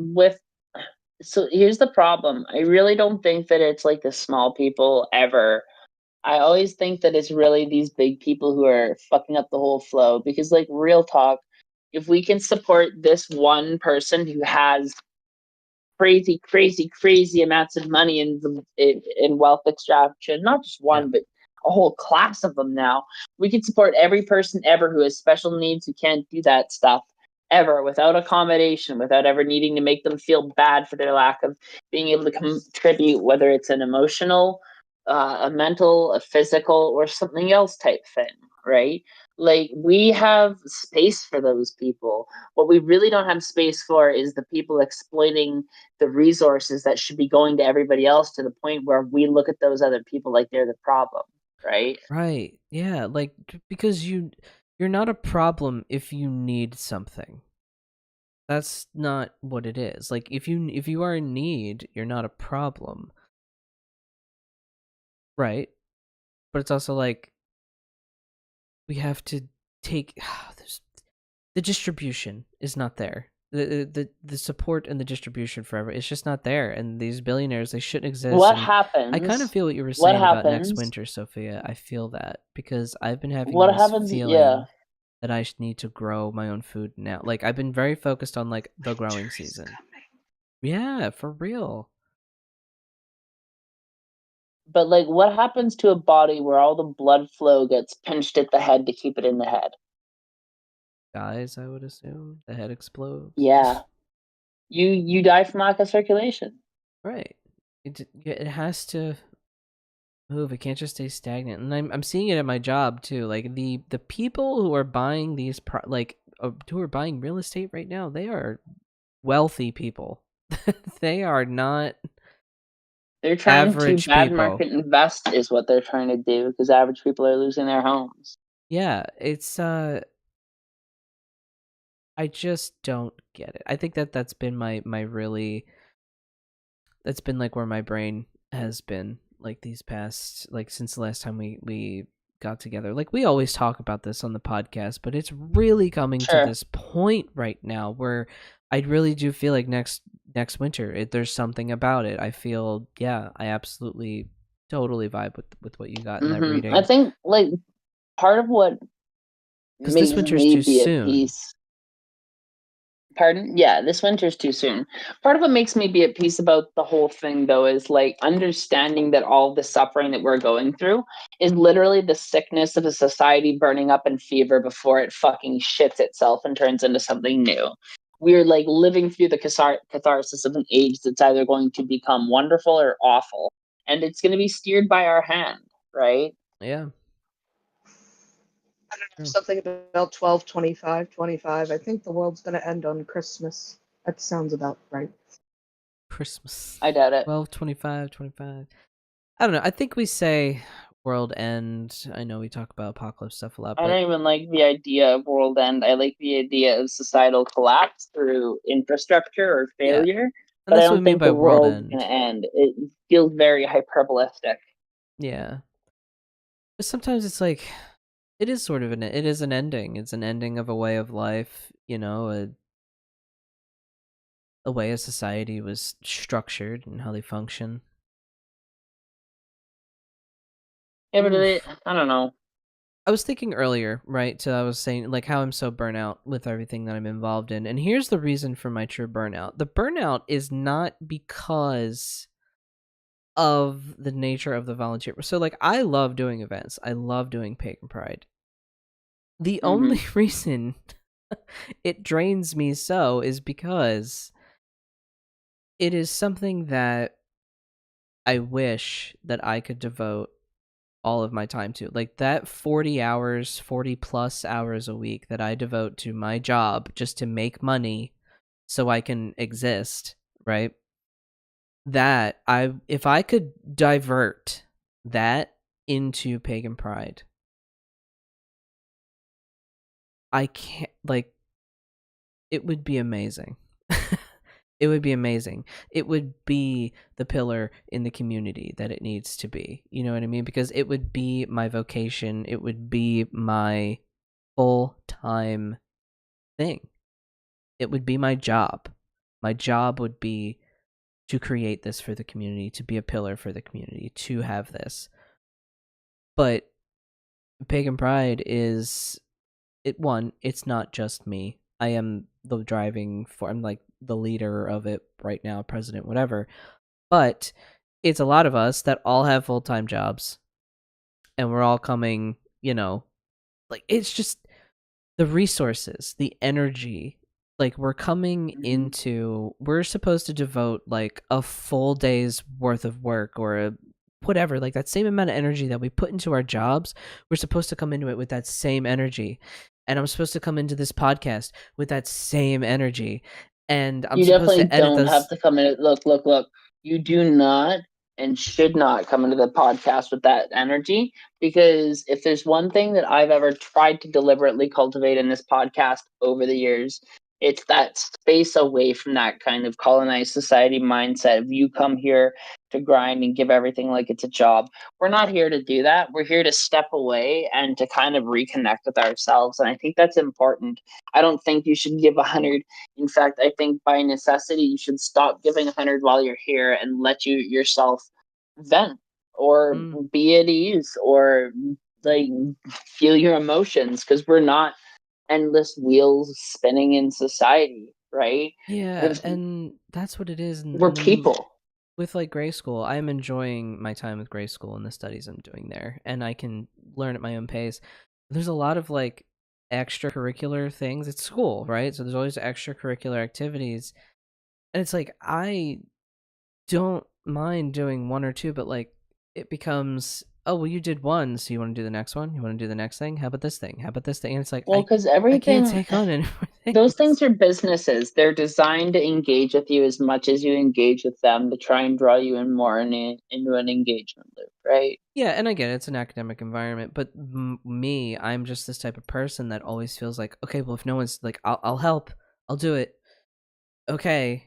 so here's the problem. I really don't think that it's like the small people ever. I always think that it's really these big people who are fucking up the whole flow, because like, real talk, if we can support this one person who has crazy amounts of money in wealth extraction, not just one, but a whole class of them now. We can support every person ever who has special needs, who can't do that stuff ever, without accommodation, without ever needing to make them feel bad for their lack of being able to contribute, whether it's an emotional, a mental, a physical, or something else type thing, right? Like, we have space for those people. What we really don't have space for is the people exploiting the resources that should be going to everybody else, to the point where we look at those other people like they're the problem, right? Right. Yeah, like, because you're not a problem if you need something. That's not what it is. Like, if you are in need, you're not a problem. Right? But it's also like, we have to take the distribution is not there. The support and the distribution forever, it's just not there. And these billionaires, they shouldn't exist. What and happens? I kind of feel what you were saying about next winter, Sophia. I feel that, because I've been having this feeling that I need to grow my own food now. Like, I've been very focused on like the growing season. Yeah, for real. But like, what happens to a body where all the blood flow gets pinched at the head to keep it in the head? Dies, I would assume. The head explodes. Yeah. You die from lack of circulation. Right. It has to move. It can't just stay stagnant. And I'm seeing it at my job too. Like, the people who are buying these who are buying real estate right now, they are wealthy people. They are not. They're trying average to bad people. market invest is what they're trying to do, because average people are losing their homes. Yeah, it's I just don't get it. I think that's been my really, that's been like where my brain has been, like, these past, like, since the last time we got together. Like, we always talk about this on the podcast, but it's really coming to this point right now where I really do feel like next winter, there's something about it. I feel, I absolutely totally vibe with what you got in that reading. I think like part of what because this winter's too soon. Pardon? Yeah, this winter's too soon. Part of what makes me be at peace about the whole thing, though, is like understanding that all the suffering that we're going through is literally the sickness of a society burning up in fever before it fucking shits itself and turns into something new. We're like living through the catharsis of an age that's either going to become wonderful or awful, and it's going to be steered by our hand, right? Yeah. Something about 12/25/25. I think the world's going to end on Christmas. That sounds about right. Christmas. I doubt it. 12/25/25. I don't know. I think we say world end. I know we talk about apocalypse stuff a lot, but I don't even like the idea of world end. I like the idea of societal collapse through infrastructure or failure. And but that's I don't what I mean think by the world world's end. going to end. It feels very hyperbolistic. Yeah. But sometimes it's like, it is sort of it is an ending. It's an ending of a way of life, a way a society was structured and how they function. Yeah, but I don't know. I was thinking earlier, right? So I was saying, like, how I'm so burnt out with everything that I'm involved in. And here's the reason for my true burnout. The burnout is not because of the nature of the volunteer. So, like, I love doing events. I love doing Pagan Pride. The only reason it drains me so is because it is something that I wish that I could devote all of my time to. Like that 40 hours, 40 plus hours a week that I devote to my job just to make money so I can exist, right? That if I could divert that into pagan pride, I can't, like, it would be amazing. It would be amazing. It would be the pillar in the community that it needs to be. You know what I mean? Because it would be my vocation. It would be my full-time thing. It would be my job. My job would be to create this for the community, to be a pillar for the community, to have this. But Pagan Pride is it's not just me. I am the I'm like the leader of it right now, president, whatever. But it's a lot of us that all have full-time jobs, and we're all coming, like, it's just the resources, the energy. Like, we're coming into, we're supposed to devote like a full day's worth of work or whatever, like that same amount of energy that we put into our jobs. We're supposed to come into it with that same energy. And I'm supposed to come into this podcast with that same energy. And I'm You supposed definitely to edit don't have those. to come in. Look. You do not and should not come into the podcast with that energy, because if there's one thing that I've ever tried to deliberately cultivate in this podcast over the years, it's that space away from that kind of colonized society mindset of you come here to grind and give everything like it's a job. We're not here to do that. We're here to step away and to kind of reconnect with ourselves. And I think that's important. I don't think you should give 100. In fact, I think by necessity, you should stop giving 100 while you're here and let yourself vent or be at ease or like feel your emotions, because we're not endless wheels spinning in society, right? Yeah, and that's what it is. We're people. With like Gray School, I'm enjoying my time with Gray School and the studies I'm doing there, and I can learn at my own pace. There's a lot of like extracurricular things. It's school, right? So there's always extracurricular activities, and it's like I don't mind doing one or two, but like it becomes, oh well, you did one, so you want to do the next one? You want to do the next thing? How about this thing? How about this thing? And it's like, Well, because I can't everything, take on any more things. those things are businesses. They're designed to engage with you as much as you engage with them, to try and draw you in more into an engagement loop, right? Yeah, and I get it, it's an academic environment, but me, I'm just this type of person that always feels like, okay, well, if no one's like, I'll help, I'll do it. Okay,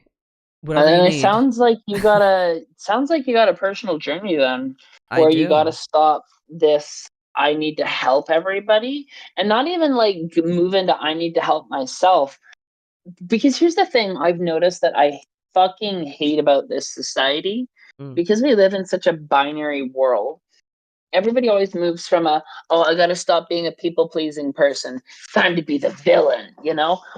whatever you And it need. sounds like you got a personal journey then, I where you got to do. stop this. I need to help everybody, and not even like move into I need to help myself. Because here's the thing I've noticed that I fucking hate about this society, because we live in such a binary world. Everybody always moves from I gotta stop being a people pleasing person. It's time to be the villain,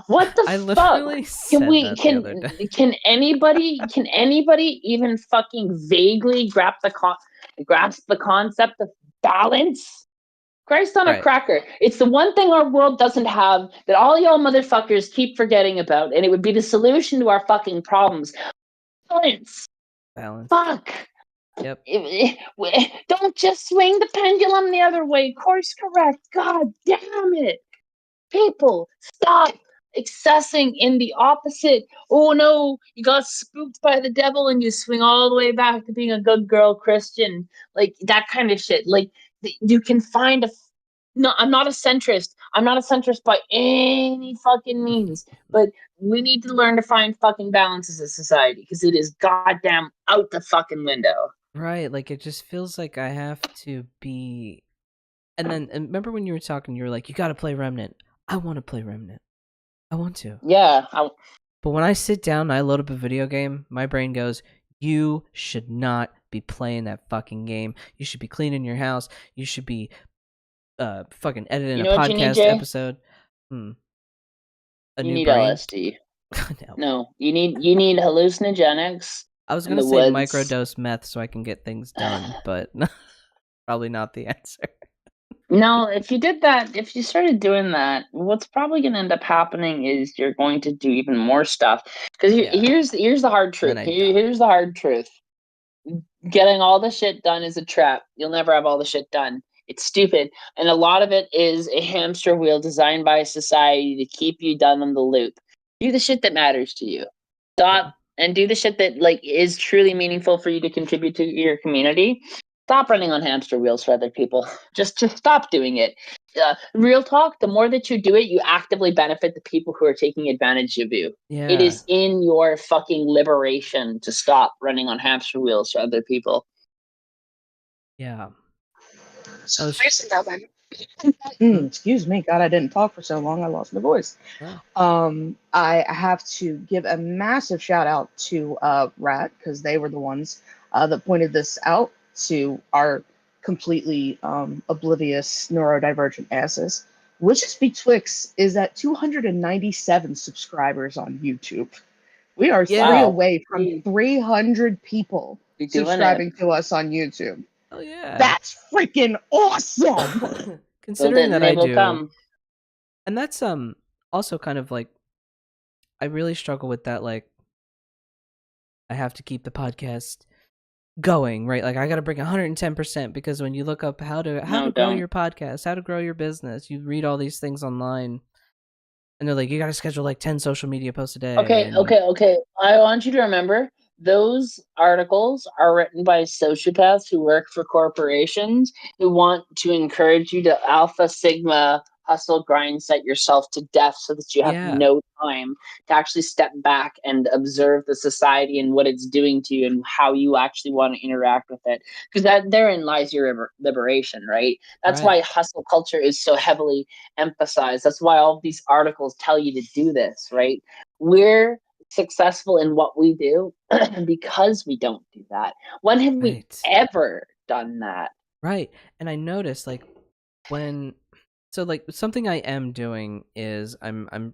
What the I fuck? literally said that the other day. Can anybody even fucking vaguely grasp the concept of balance? Christ on a Right. cracker. It's the one thing our world doesn't have that all y'all motherfuckers keep forgetting about, and it would be the solution to our fucking problems. Balance. Fuck. Yep. Don't just swing the pendulum the other way. Course correct. God damn it. People, stop accessing in the opposite. Oh no, you got spooked by the devil and you swing all the way back to being a good girl Christian. Like that kind of shit. Like you can find no, I'm not a centrist. I'm not a centrist by any fucking means. But we need to learn to find fucking balance as a society, because it is goddamn out the fucking window. Right, like it just feels like I have to be. And remember when you were talking, you were like, you gotta play Remnant. I want to play Remnant. I want to. Yeah. But when I sit down and I load up a video game, my brain goes, you should not be playing that fucking game. You should be cleaning your house. You should be fucking editing a podcast episode. You need LSD. No, you need hallucinogenics. I was gonna say microdose meth so I can get things done, but probably not the answer. No, if you did that, if you started doing that, what's probably going to end up happening is you're going to do even more stuff. Because Yeah. here's the hard truth. Then I die. Here's the hard truth. Getting all the shit done is a trap. You'll never have all the shit done. It's stupid. And a lot of it is a hamster wheel designed by society to keep you done on the loop. Do the shit that matters to you. Yeah. Stop and do the shit that like is truly meaningful for you to contribute to your community. Stop running on hamster wheels for other people. Just stop doing it. Real talk, the more that you do it, you actively benefit the people who are taking advantage of you. It Yeah. is in your fucking liberation to stop running on hamster wheels for other people. Yeah. So I the was reason that my excuse me, God, I didn't talk for so long, I lost my voice. I have to give a massive shout out to Rat, because they were the ones that pointed this out to our completely oblivious neurodivergent asses, which is Betwixt is at 297 subscribers on YouTube. We are Yeah. three Wow. away from 300 people You're doing subscribing to us on YouTube. Oh yeah. That's freaking awesome. Considering that I will do, come. and that's also kind of like I really struggle with that. Like I have to keep the podcast going, right? Like I got to bring 110% because when you look up how to grow don't. your podcast, how to grow your business, you read all these things online, and they're like, you got to schedule like 10 social media posts a day. Okay. I want you to remember those articles are written by sociopaths who work for corporations who want to encourage you to alpha sigma hustle grind set yourself to death so that you have Yeah. no time to actually step back and observe the society and what it's doing to you and how you actually want to interact with it, because that therein lies your liberation, right? That's why Right. hustle culture is so heavily emphasized. That's why all these articles tell you to do this, right? We're successful in what we do because we don't do that. When have we Right. ever done that? Right. And I noticed like so like something I am doing is I'm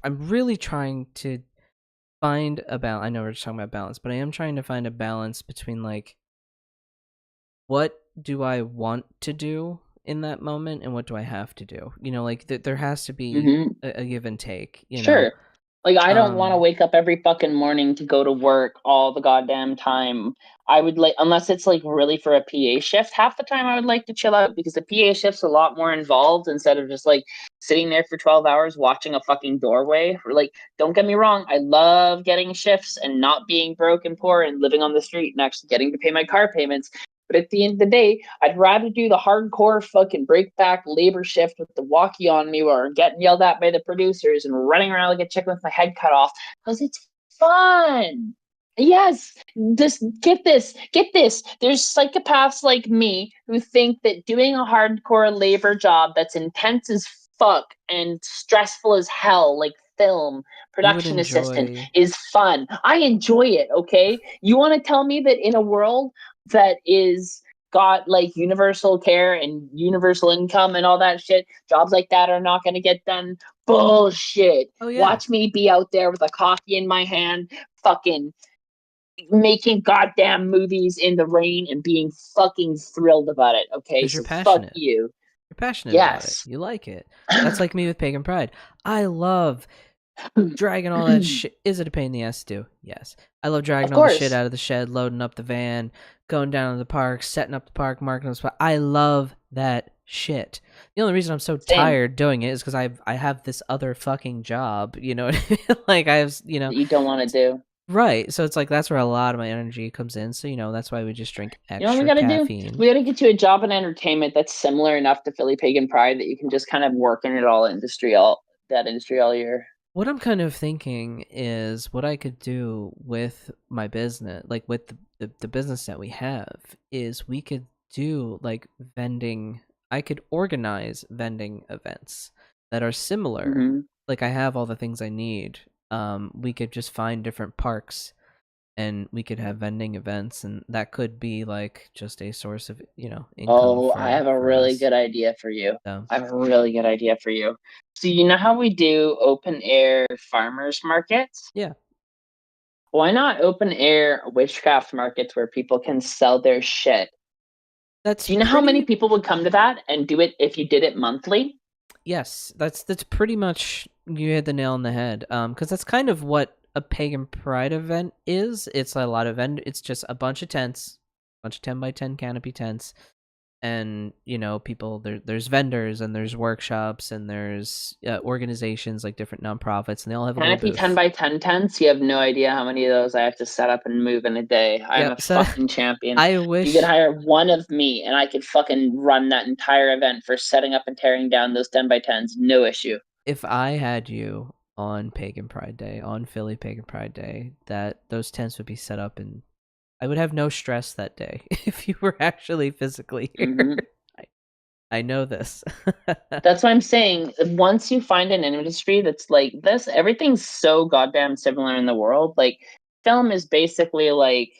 really trying to find a balance. I know we're just talking about balance, but I am trying to find a balance between like what do I want to do in that moment and what do I have to do. You know, like there has to be a give and take. You know. Sure. Like, I don't want to wake up every fucking morning to go to work all the goddamn time. I would like, unless it's like really for a PA shift, half the time I would like to chill out because the PA shift's a lot more involved instead of just like sitting there for 12 hours watching a fucking doorway. Or, like, don't get me wrong, I love getting shifts and not being broke and poor and living on the street and actually getting to pay my car payments. But at the end of the day, I'd rather do the hardcore fucking breakback labor shift with the walkie on me or getting yelled at by the producers and running around like a chicken with my head cut off because it's fun. Yes, just get this. There's psychopaths like me who think that doing a hardcore labor job that's intense as fuck and stressful as hell, like film, production assistant, is fun. I enjoy it, okay? You want to tell me that in a world that is got like universal care and universal income and all that shit, jobs like that are not going to get done? Bullshit. Oh yeah. Watch me be out there with a coffee in my hand, fucking making goddamn movies in the rain and being fucking thrilled about it. Okay, You're so passionate. fuck you. You're passionate about it. You like it. That's like me with Pagan Pride. I love dragging all that shit. Is it a pain in the ass to do? Yes. I love dragging all the shit out of the shed, loading up the van, going down to the park, setting up the park, marking the spot. I love that shit. The only reason I'm so tired doing it is because I have this other fucking job, you know what I mean? Like I have, you know. You don't want to do. Right. So it's like that's where a lot of my energy comes in. So, you know, that's why we just drink extra we gotta caffeine. do? We gotta get you a job in entertainment that's similar enough to Philly Pagan Pride that you can just kind of work in that industry all year. What I'm kind of thinking is what I could do with my business, like with the business that we have, is we could do like vending. I could organize vending events that are similar. Like I have all the things I need. We could just find different parks and we could have vending events, and that could be like just a source of, you know, income. I have a really good idea for you. So. I have a really good idea for you. So you know how we do open air farmers markets? Yeah. Why not open air witchcraft markets where people can sell their shit That's Do you know how many people would come to that and do it if you did it monthly? Yes, that's pretty much, you hit the nail on the head. Because that's kind of what a pagan pride event is. It's a lot of it's just a bunch of tents, a bunch of 10x10 canopy tents, and people there's vendors and there's workshops and there's organizations like different nonprofits, and they all have a little Canopy booth. 10x10 tents, you have no idea how many of those I have to set up and move in a day. I'm Yep, a so fucking champion. I You could wish hire one of me and I could fucking run that entire event for setting up and tearing down those 10x10s, no issue. if I had you on Pagan Pride Day, on Philly Pagan Pride Day, that those tents would be set up, and I would have no stress that day if you were actually physically here. Mhm. I know this. That's what I'm saying. Once you find an industry that's like this, everything's so goddamn similar in the world. Like, film is basically like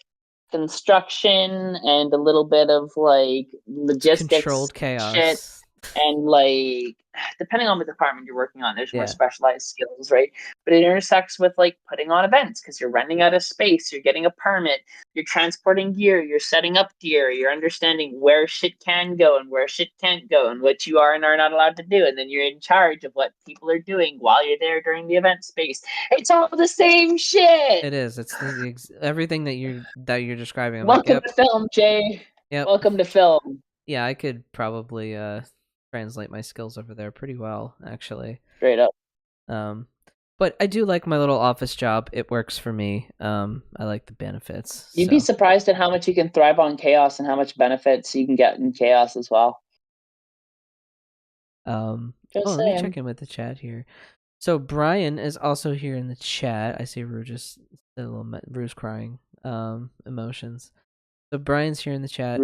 construction and a little bit of like It's logistics controlled shit, chaos. and like depending on the department you're working on, there's more Yeah. specialized skills, right? But it intersects with like putting on events because you're renting out a space, you're getting a permit, you're transporting gear, you're setting up gear, you're understanding where shit can go and where shit can't go and what you are and are not allowed to do, and then you're in charge of what people are doing while you're there during the event space. It's all the same shit. It is. It's everything that you're describing. I'm like, Welcome yep, to film, Jay. yep. Welcome to film. Yeah, I could probably translate my skills over there pretty well, actually. Straight up. But I do like my little office job. It works for me. I like the benefits. You'd be surprised at how much you can thrive on chaos and how much benefits you can get in chaos as well. Let me check in with the chat here. So Brian is also here in the chat. I see Rue just a little Rue's crying. Emotions. So Brian's here in the chat.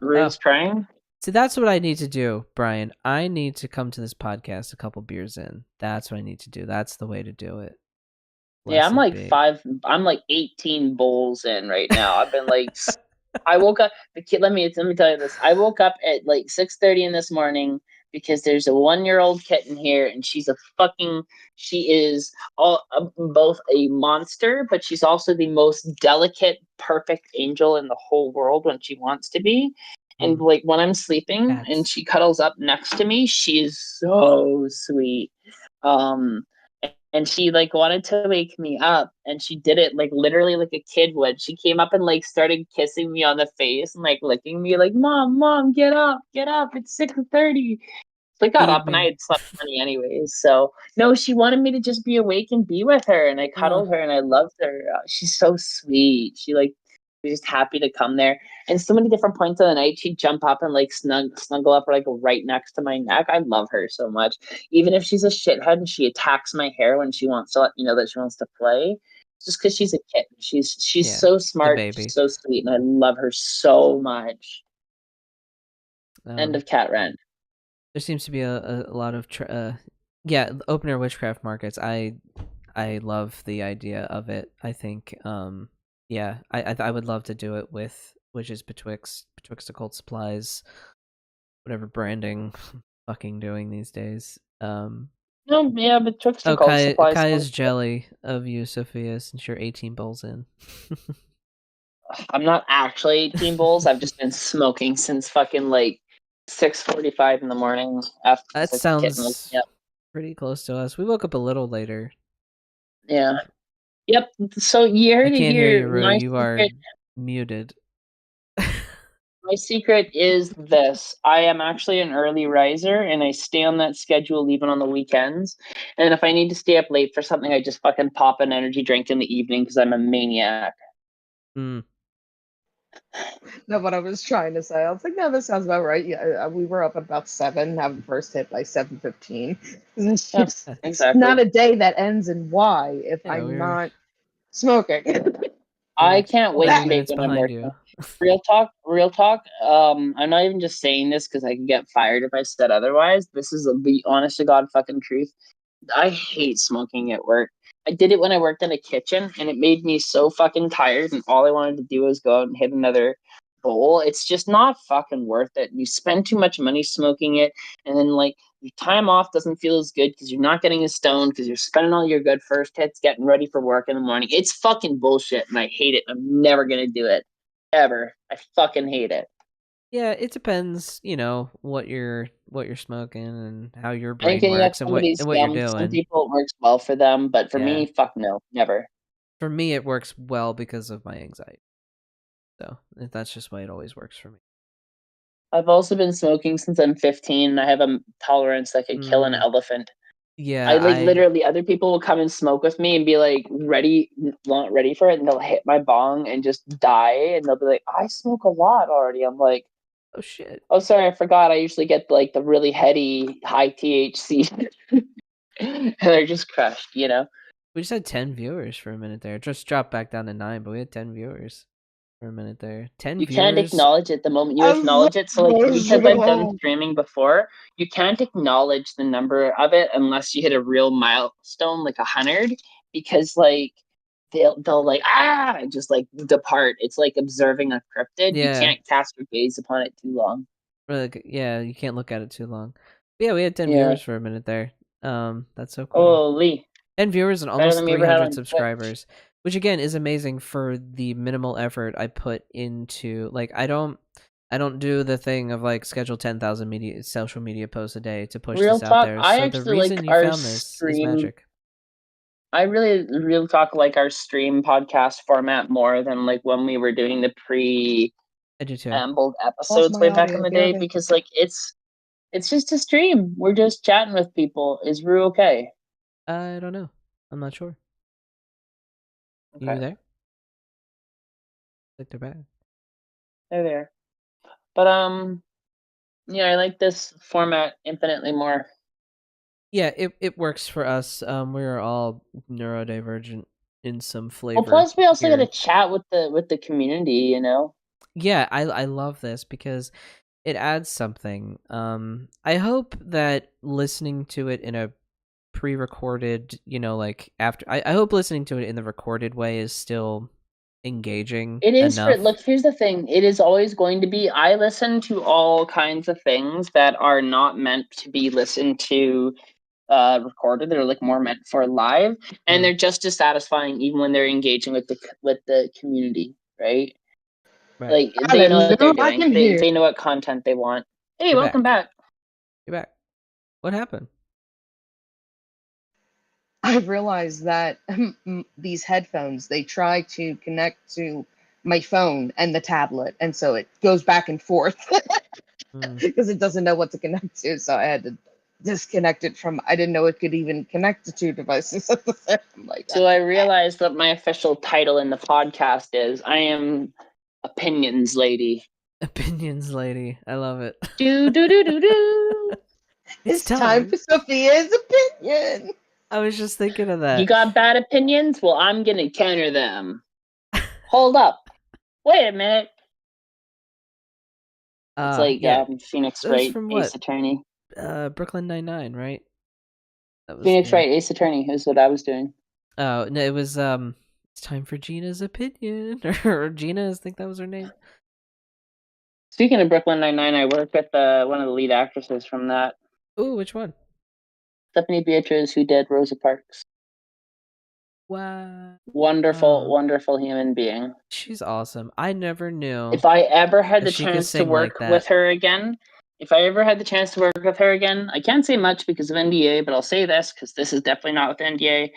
Rue's crying? So that's what I need to do, Brian. I need to come to this podcast a couple beers in. That's what I need to do. That's the way to do it. Yeah, I'm like 18 bowls in right now. I've been like, I woke up. Let me tell you this. I woke up at like 6:30 in this morning because there's a 1-year-old kitten here, and she is both a monster, but she's also the most delicate, perfect angel in the whole world when she wants to be. And like when I'm sleeping and she cuddles up next to me, she is so sweet. And she like wanted to wake me up, and she did it like literally like a kid would. She came up and like started kissing me on the face and like licking me like, mom, get up, it's 6:30. So I got up and I had slept plenty anyways. So no, she wanted me to just be awake and be with her, and I cuddled her and I loved her. She's so sweet. She like was just happy to come there. And so many different points of the night, she'd jump up and like snuggle up like right next to my neck. I love her so much. Even if she's a shithead and she attacks my hair when she wants to let me know that she wants to play, just because she's a kid. She's so smart, she's so sweet, and I love her so much. End of cat rant. There seems to be a lot of open air witchcraft markets. I love the idea of it. I think I would love to do it with Witches Betwixt Occult Supplies, whatever branding fucking doing these days. No, yeah, Betwixt Occult Supplies. Kaya's jelly of you, Sophia, since you're 18 bowls in. I'm not actually 18 bowls. I've just been smoking since fucking like 6:45 in the morning. After that sounds pretty close to us. We woke up a little later. Yeah. Yep. So you heard I can't hear you, Rue. You secret, are muted. My secret is this. I am actually an early riser, and I stay on that schedule even on the weekends. And if I need to stay up late for something, I just fucking pop an energy drink in the evening because I'm a maniac. No, what I was trying to say, I was like, no, this sounds about right. Yeah, we were up at about 7, having first hit by 7:15. It's exactly not a day that ends in Y if I'm not smoking. I can't wait to make when I'm working. Real talk. I'm not even just saying this because I can get fired if I said otherwise. This is the honest to God fucking truth. I hate smoking at work. I did it when I worked in a kitchen, and it made me so fucking tired, and all I wanted to do was go out and hit another bowl. It's just not fucking worth it. You spend too much money smoking it, and then like your time off doesn't feel as good because you're not getting as stoned because you're spending all your good first hits getting ready for work in the morning. It's fucking bullshit, and I hate it. I'm never gonna do it. Ever. I fucking hate it. Yeah, it depends, what you're smoking and how your I think brain getting off works and somebody's what you're gum, some doing. people it works well for them, but for Yeah. me, fuck no, never. For me, it works well because of my anxiety. So that's just why it always works for me. I've also been smoking since I'm 15, and I have a tolerance that could kill an elephant. I Yeah, like literally other people will come and smoke with me and be like not ready for it, and they'll hit my bong and just die, and they'll be like, I smoke a lot already. I'm like, oh shit. oh sorry, I forgot. I usually get like the really heady, high THC, and they're just crushed. We just had 10 viewers for a minute there. It just dropped back down to 9, but we had 10 viewers for a minute there. 10 You can't viewers. acknowledge it the moment you acknowledge it. So like because I've done streaming before, you can't acknowledge the number of it unless you hit a real milestone like 100, because like they'll like just like depart. It's like observing a cryptid. You Yeah. can't cast your gaze upon it too long. Yeah, you can't look at it too long. But yeah, we had 10 Yeah. viewers for a minute there. That's so cool. Holy. 10 viewers and Better almost than we ever had 300 on subscribers, which again is amazing for the minimal effort I put into, like, I don't do the thing of like schedule 10,000 social media posts a day to push Real this out talk, there. I So the actually like reason you our found this is stream. Magick. I really real talk like our stream podcast format more than like when we were doing the I do too. ambled episodes way back in the day, because like it's just a stream. We're just chatting with people. Is Rue okay? I don't know. I'm not sure. Okay. You there? Like they're bad. They're there. But yeah, I like this format infinitely more. Yeah, it works for us. We're all neurodivergent in some flavor. Well, plus we also here. get to chat with the community, Yeah, I love this because it adds something. I hope that listening to it in a pre-recorded, like after I hope listening to it in the recorded way is still engaging. It is enough. look, here's the thing. It is always going to be, I listen to all kinds of things that are not meant to be listened to recorded. They're like more meant for live, and they're just as satisfying even when they're engaging with the community, right? Like they know what they're doing. They know what content they want. Hey, You're welcome back. You're back. What happened? I've realized that these headphones, they try to connect to my phone and the tablet, and so it goes back and forth because it doesn't know what to connect to. So I had to disconnect it from. I didn't know it could even connect to two devices at the same time. So I realized that my official title in the podcast is I am Opinions Lady. Opinions Lady. I love it. Do do do do do. It's time for Sophia's opinion. I was just thinking of that. You got bad opinions? Well, I'm gonna counter them. Hold up. Wait a minute. It's like Phoenix Wright, Ace Attorney. Brooklyn Nine-Nine, right? That was Phoenix Wright, Ace Attorney. Is what I was doing. Oh no, it was it's time for Gina's opinion, or Gina, I think that was her name. Speaking of Brooklyn Nine-Nine, I worked with one of the lead actresses from that. Ooh, which one? Stephanie Beatriz, who did Rosa Parks. Wow. Wonderful human being. She's awesome. I never knew. If I ever had the chance to work with her again, I can't say much because of NDA, but I'll say this because this is definitely not with NDA.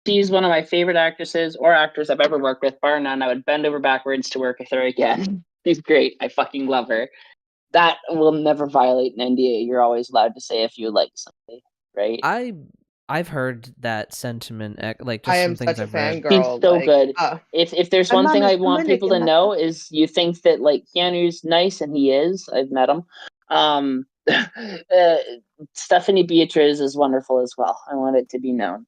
She's one of my favorite actresses or actors I've ever worked with, bar none. I would bend over backwards to work with her again. She's great. I fucking love her. That will never violate an NDA. You're always allowed to say if you like somebody, right? I've heard that sentiment. Like, just I am some things such a I've fangirl. He's so good. If there's one thing I want people to know is you think that like Keanu's nice, and he is. I've met him. Stephanie Beatriz is wonderful as well. I want it to be known.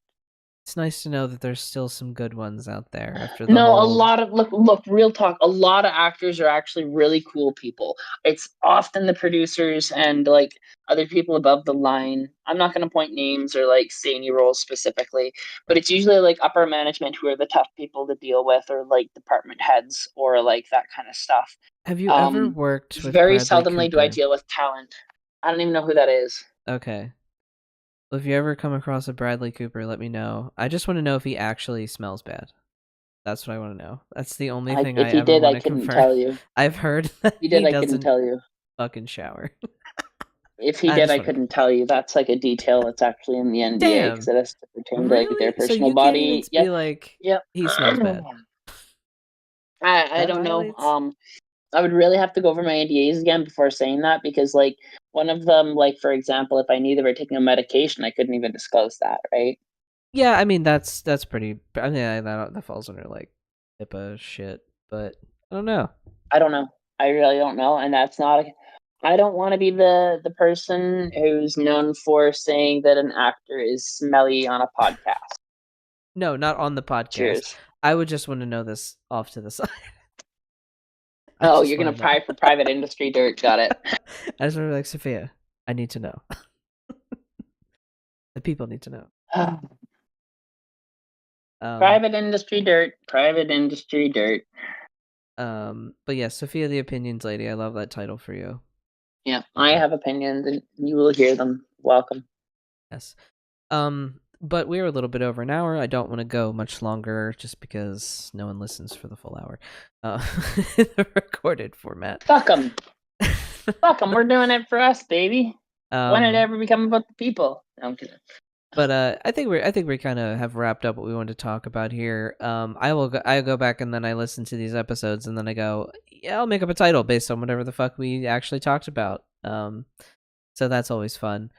It's nice to know that there's still some good ones out there after a lot of look, real talk. A lot of actors are actually really cool people. It's often the producers and like other people above the line. I'm not going to point names or like say any roles specifically, but it's usually like upper management who are the tough people to deal with, or like department heads, or like that kind of stuff. Have you ever worked with very Bradley seldomly Cooper? Do I deal with talent. I don't even know who that is. Okay. If you ever come across a Bradley Cooper, let me know. I just want to know if he actually smells bad. That's what I want to know. That's the only thing I ever want to confirm. I couldn't tell you. I've heard that he did. I couldn't tell you. fucking shower. If he did, I couldn't tell you. That's like a detail that's actually in the NDA because it has to pertain to like their Really? So personal you can't even body. be like, Yep. he smells bad. I don't know. I would really have to go over my NDAs again before saying that because, like, one of them, like, for example, if I knew they were taking a medication, I couldn't even disclose that, right? Yeah, I mean that's pretty. I mean that falls under like HIPAA shit, but I don't know. I don't know. I really don't know, and that's not. I don't want to be the person who's known for saying that an actor is smelly on a podcast. No, not on the podcast. Cheers. I would just want to know this off to the side. Oh, you're gonna pry for private industry dirt. Got it. I just want to be like, Sophia, I need to know. The people need to know. Private industry dirt. Private industry dirt. But yeah, Sophia the Opinions Lady. I love that title for you. Yeah, I have opinions, and you will hear them. Welcome. Yes. But we're a little bit over an hour. I don't want to go much longer just because no one listens for the full hour. The recorded format. Fuck them. Fuck them. We're doing it for us, baby. When did it ever become about the people? No, I'm kidding. But I think we kind of have wrapped up what we wanted to talk about here. I go back and then I listen to these episodes and then I go, yeah, I'll make up a title based on whatever the fuck we actually talked about. So that's always fun.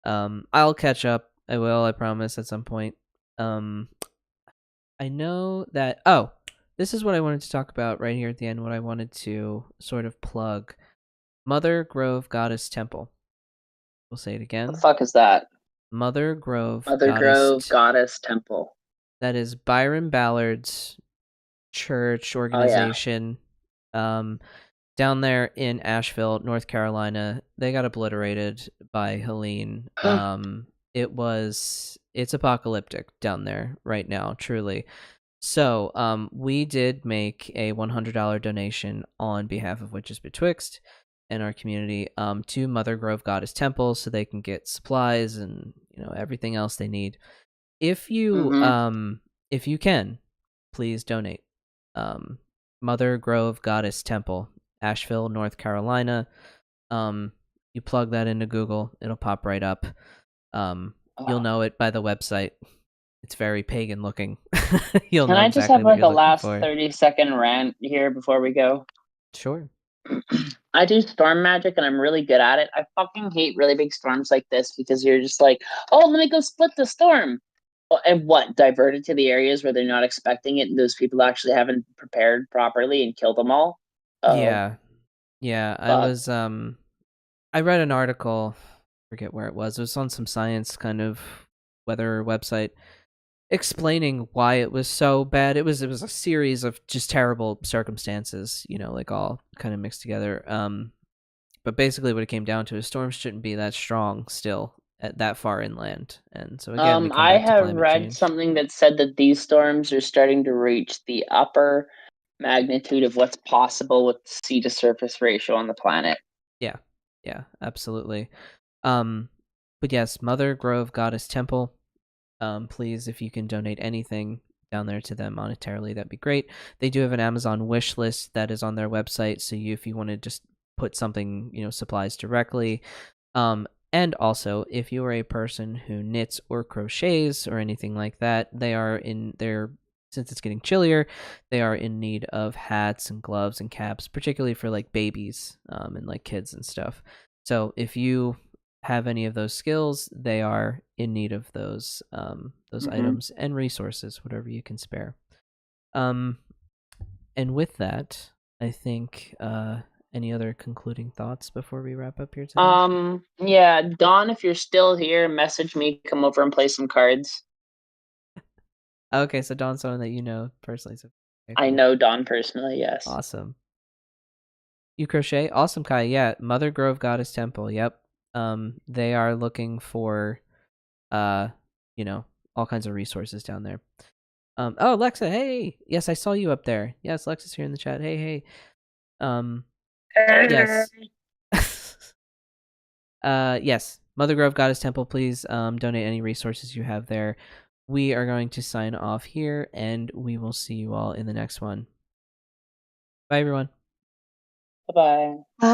I'll catch up. I will, I promise, at some point. I know that... Oh, this is what I wanted to talk about right here at the end, what I wanted to sort of plug. Mother Grove Goddess Temple. We'll say it again. What the fuck is that? Mother Grove Goddess Temple. That is Byron Ballard's church organization. Oh, yeah. Down there in Asheville, North Carolina. They got obliterated by Helene. It's apocalyptic down there right now, truly. So we did make a $100 donation on behalf of Witches Betwixt and our community to Mother Grove Goddess Temple so they can get supplies and everything else they need. If you if you can, please donate. Mother Grove Goddess Temple, Asheville, North Carolina. You plug that into Google, it'll pop right up. You'll know it by the website. It's very pagan looking. Can I just have like a last 30-second rant here before we go? Sure. I do storm magic and I'm really good at it. I fucking hate really big storms like this because you're just like, oh, let me go split the storm. And what? Divert it to the areas where they're not expecting it and those people actually haven't prepared properly and kill them all? Yeah. I read an article, forget where it was on some science kind of weather website, explaining why it was so bad. It was a series of just terrible circumstances, like all kind of mixed together. But basically what it came down to is storms shouldn't be that strong still at that far inland. And so again, I have read something that said that these storms are starting to reach the upper magnitude of what's possible with the sea to surface ratio on the planet. Yeah, absolutely. But yes, Mother Grove Goddess Temple. Please, if you can donate anything down there to them monetarily, that'd be great. They do have an Amazon wish list that is on their website, so if you want to just put something, supplies directly. And also, if you are a person who knits or crochets or anything like that, since it's getting chillier, they are in need of hats and gloves and caps, particularly for like babies and like kids and stuff. So if you have any of those skills, they are in need of those items and resources, whatever you can spare. And with that, I think any other concluding thoughts before we wrap up here today? Yeah, Dawn, if you're still here, message me, come over and play some cards. Okay, so Dawn's someone that you know personally. So I know Dawn personally, yes. Awesome. You crochet? Awesome, Kai. Yeah, Mother Grove Goddess Temple. Yep. They are looking for, all kinds of resources down there. Oh, Lexa, hey. Yes, I saw you up there. Yes, Lexa's here in the chat. Hey. Yes. Yes. Mother Grove Goddess Temple, please donate any resources you have there. We are going to sign off here, and we will see you all in the next one. Bye, everyone. Bye-bye. Bye.